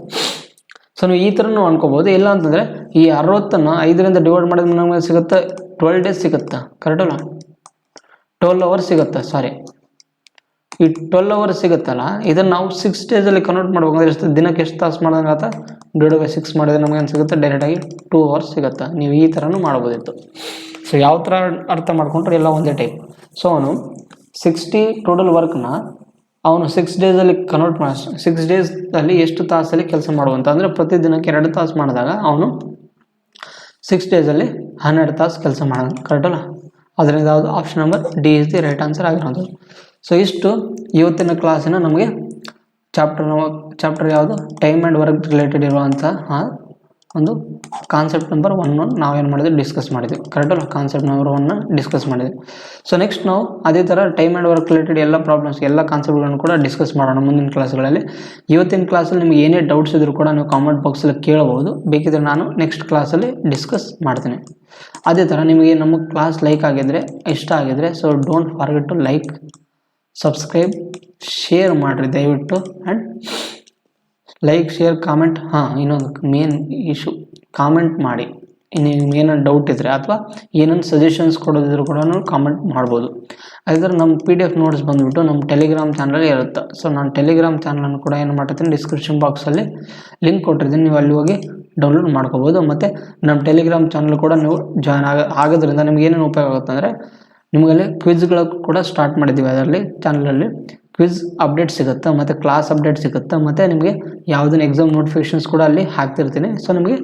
ಸೊ ನೀವು ಈ ಥರನೂ ಅನ್ಕೋಬೋದು. ಇಲ್ಲ ಅಂತಂದರೆ ಈ 60ನ್ನು 5ರಿಂದ ಡಿವೈಡ್ ಮಾಡಿದ್ರೆ ನಮಗೆ ಸಿಗುತ್ತೆ 12 days ಸಿಗುತ್ತೆ. ಕರೆಕ್ಟಲ್ಲ? 12 hours ಸಿಗುತ್ತೆ. ಸಾರಿ, ಈ 12 hours ಸಿಗುತ್ತಲ್ಲ, ಇದನ್ನು ನಾವು 6 daysಲ್ಲಿ ಕನ್ವರ್ಟ್ ಮಾಡ್ಬೇಕಂದ್ರೆ ಎಷ್ಟು ದಿನಕ್ಕೆ ಎಷ್ಟು ತಾಸು ಮಾಡ್ದಂಗೆ ಆತ? ಡಿವೈಡ್ ಬೈ 6 ಮಾಡಿದ್ರೆ ನಮಗೆ ಏನು ಸಿಗುತ್ತೆ? ಡೈರೆಕ್ಟಾಗಿ 2 hours ಸಿಗುತ್ತೆ. ನೀವು ಈ ಥರನೂ ಮಾಡ್ಬೋದಿತ್ತು. ಸೊ ಯಾವ ಥರ ಅರ್ಥ ಮಾಡ್ಕೊಂಡ್ರೆ ಎಲ್ಲ ಒಂದೇ ಟೈಪ್. ಸೊ ಅವನು 60 ಟೋಟಲ್ ವರ್ಕ್ನ ಅವನು 6 ಡೇಸಲ್ಲಿ ಕನ್ವರ್ಟ್ ಮಾಡಿ 6 ಡೇಸಲ್ಲಿ ಎಷ್ಟು ತಾಸಲ್ಲಿ ಕೆಲಸ ಮಾಡುವಂತ ಅಂದರೆ ಪ್ರತಿದಿನಕ್ಕೆ 2 ತಾಸು ಮಾಡಿದಾಗ ಅವನು 6 ಡೇಸಲ್ಲಿ 12 ತಾಸು ಕೆಲಸ ಮಾಡೋದು. ಕರೆಕ್ಟಲ್ಲ? ಅದರಿಂದ ಯಾವುದು option number D is the right answer ಆಗಿರೋದು. ಸೊ ಇಷ್ಟು ಇವತ್ತಿನ ಕ್ಲಾಸಿನ ನಮಗೆ ಚಾಪ್ಟರ್ ಯಾವುದು ಟೈಮ್ ಆ್ಯಂಡ್ ವರ್ಕ್ ರಿಲೇಟೆಡ್ ಇರುವಂಥ ಒಂದು ಕಾನ್ಸೆಪ್ಟ್ ನಂಬರ್ 1 ನಾವೇನು ಮಾಡಿದ್ವಿ ಡಿಸ್ಕಸ್ ಮಾಡಿದ್ವಿ. ಕರೆಕ್ಟಲ್ಲ? ಕಾನ್ಸೆಪ್ಟ್ ನಂಬರ್ 1 ಡಿಸ್ಕಸ್ ಮಾಡಿದ್ವಿ. ಸೊ ನೆಕ್ಸ್ಟ್ ನಾವು ಅದೇ ಥರ ಟೈಮ್ ಆ್ಯಂಡ್ ವರ್ಕ್ ರಿಲೇಟೆಡ್ ಎಲ್ಲ ಪ್ರಾಬ್ಲಮ್ಸ್ ಎಲ್ಲ ಕಾನ್ಸೆಪ್ಟ್ಗಳನ್ನು ಕೂಡ ಡಿಸ್ಕಸ್ ಮಾಡೋಣ ಮುಂದಿನ ಕ್ಲಾಸ್ಗಳಲ್ಲಿ. ಇವತ್ತಿನ ಕ್ಲಾಸಲ್ಲಿ ನಿಮಗೆ ಏನೇ ಡೌಟ್ಸ್ ಇದ್ರೂ ಕೂಡ ನೀವು ಕಾಮೆಂಟ್ ಬಾಕ್ಸಲ್ಲಿ ಕೇಳಬಹುದು. ಬೇಕಿದ್ರೆ ನಾನು ನೆಕ್ಸ್ಟ್ ಕ್ಲಾಸಲ್ಲಿ ಡಿಸ್ಕಸ್ ಮಾಡ್ತೀನಿ. ಅದೇ ಥರ ನಿಮಗೆ ನಮ್ಮ ಕ್ಲಾಸ್ ಲೈಕ್ ಆಗಿದ್ರೆ ಇಷ್ಟ ಆಗಿದ್ರೆ so don't forget to like, subscribe, share ಮಾಡಿರಿ ದಯವಿಟ್ಟು. And like, share, comment. ಇನ್ನೊಂದು ಮೇನ್ ಇಶ್ಯೂ, ಕಾಮೆಂಟ್ ಮಾಡಿ. ನಿಮ್ಗೆ ಏನಾದ್ರು ಡೌಟ್ ಇದ್ದರೆ ಅಥವಾ ಏನೇನು ಸಜೆಷನ್ಸ್ ಕೊಡೋದಿದ್ರು ಕೂಡ ಕಾಮೆಂಟ್ ಮಾಡ್ಬೋದು. ಅದೇ ನಮ್ಮ PDF ನೋಟ್ಸ್ ಬಂದುಬಿಟ್ಟು ನಮ್ಮ ಟೆಲಿಗ್ರಾಮ್ ಚಾನಲ್ ಇರುತ್ತೆ. ಸೊ ನಾನು ಟೆಲಿಗ್ರಾಮ್ ಚಾನಲನ್ನು ಕೂಡ ಏನು ಮಾಡಿರ್ತೀನಿ ಡಿಸ್ಕ್ರಿಪ್ಷನ್ ಬಾಕ್ಸಲ್ಲಿ ಲಿಂಕ್ ಕೊಟ್ಟಿರ್ತೀನಿ, ನೀವು ಅಲ್ಲಿ ಹೋಗಿ ಡೌನ್ಲೋಡ್ ಮಾಡ್ಕೋಬೋದು. ಮತ್ತು ನಮ್ಮ ಟೆಲಿಗ್ರಾಮ್ ಚಾನಲ್ ಕೂಡ ನೀವು ಜಾಯ್ನ್ ಆಗೋದ್ರಿಂದ ನಿಮ್ಗೆ ಏನೇನು ಉಪಯೋಗ ಆಗುತ್ತೆ ಅಂದರೆ ನಿಮಗಲ್ಲಿ ಕ್ವಿಜ್ಗಳು ಕೂಡ ಸ್ಟಾರ್ಟ್ ಮಾಡಿದ್ದೀವಿ. ಅದರಲ್ಲಿ ಚಾನಲಲ್ಲಿ ಕ್ವಿಜ್ ಅಪ್ಡೇಟ್ ಸಿಗುತ್ತೆ ಮತ್ತು ಕ್ಲಾಸ್ ಅಪ್ಡೇಟ್ ಸಿಗುತ್ತೆ ಮತ್ತು ನಿಮಗೆ ಯಾವುದನ್ನ ಎಕ್ಸಾಮ್ ನೋಟಿಫಿಕೇಷನ್ಸ್ ಕೂಡ ಅಲ್ಲಿ ಹಾಕ್ತಿರ್ತೀನಿ. ಸೊ ನಿಮಗೆ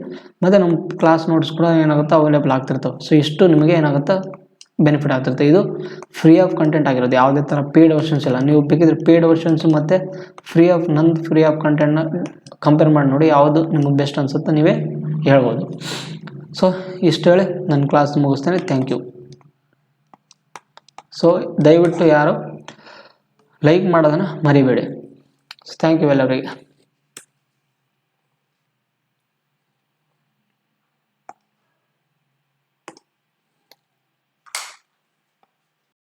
ಮತ್ತು ನಮ್ಮ ಕ್ಲಾಸ್ ನೋಟ್ಸ್ ಕೂಡ ಏನಾಗುತ್ತೆ ಅವೈಲೇಬಲ್ ಆಗ್ತಿರ್ತವೆ. ಸೊ ಇಷ್ಟು ನಿಮಗೆ ಏನಾಗುತ್ತೆ ಬೆನಿಫಿಟ್ ಆಗ್ತಿರುತ್ತೆ. ಇದು ಫ್ರೀ ಆಫ್ ಕಂಟೆಂಟ್ ಆಗಿರೋದು, ಯಾವುದೇ ಥರ ಪೇಯ್ಡ್ ವರ್ಷನ್ಸ್ ಇಲ್ಲ. ನೀವು ಬೇಕಿದ್ರೆ ಪೇಯ್ಡ್ ವರ್ಷನ್ಸ್ ಮತ್ತು ಫ್ರೀ ಆಫ್ ಕಂಟೆಂಟ್ನ ಕಂಪೇರ್ ಮಾಡಿ ನೋಡಿ, ಯಾವುದು ನಿಮಗೆ ಬೆಸ್ಟ್ ಅನಿಸುತ್ತೆ ನೀವೇ ಹೇಳ್ಬೋದು. ಸೊ ಇಷ್ಟು ಹೇಳಿ ನನ್ನ ಕ್ಲಾಸ್ ಮುಗಿಸ್ತೇನೆ. Thank you. ಸೊ ದಯವಿಟ್ಟು ಯಾರು ಲೈಕ್ ಮಾಡೋದನ್ನು ಮರಿಬೇಡಿ. ಥ್ಯಾಂಕ್ ಯು ಎಲ್ಲರಿಗೆ.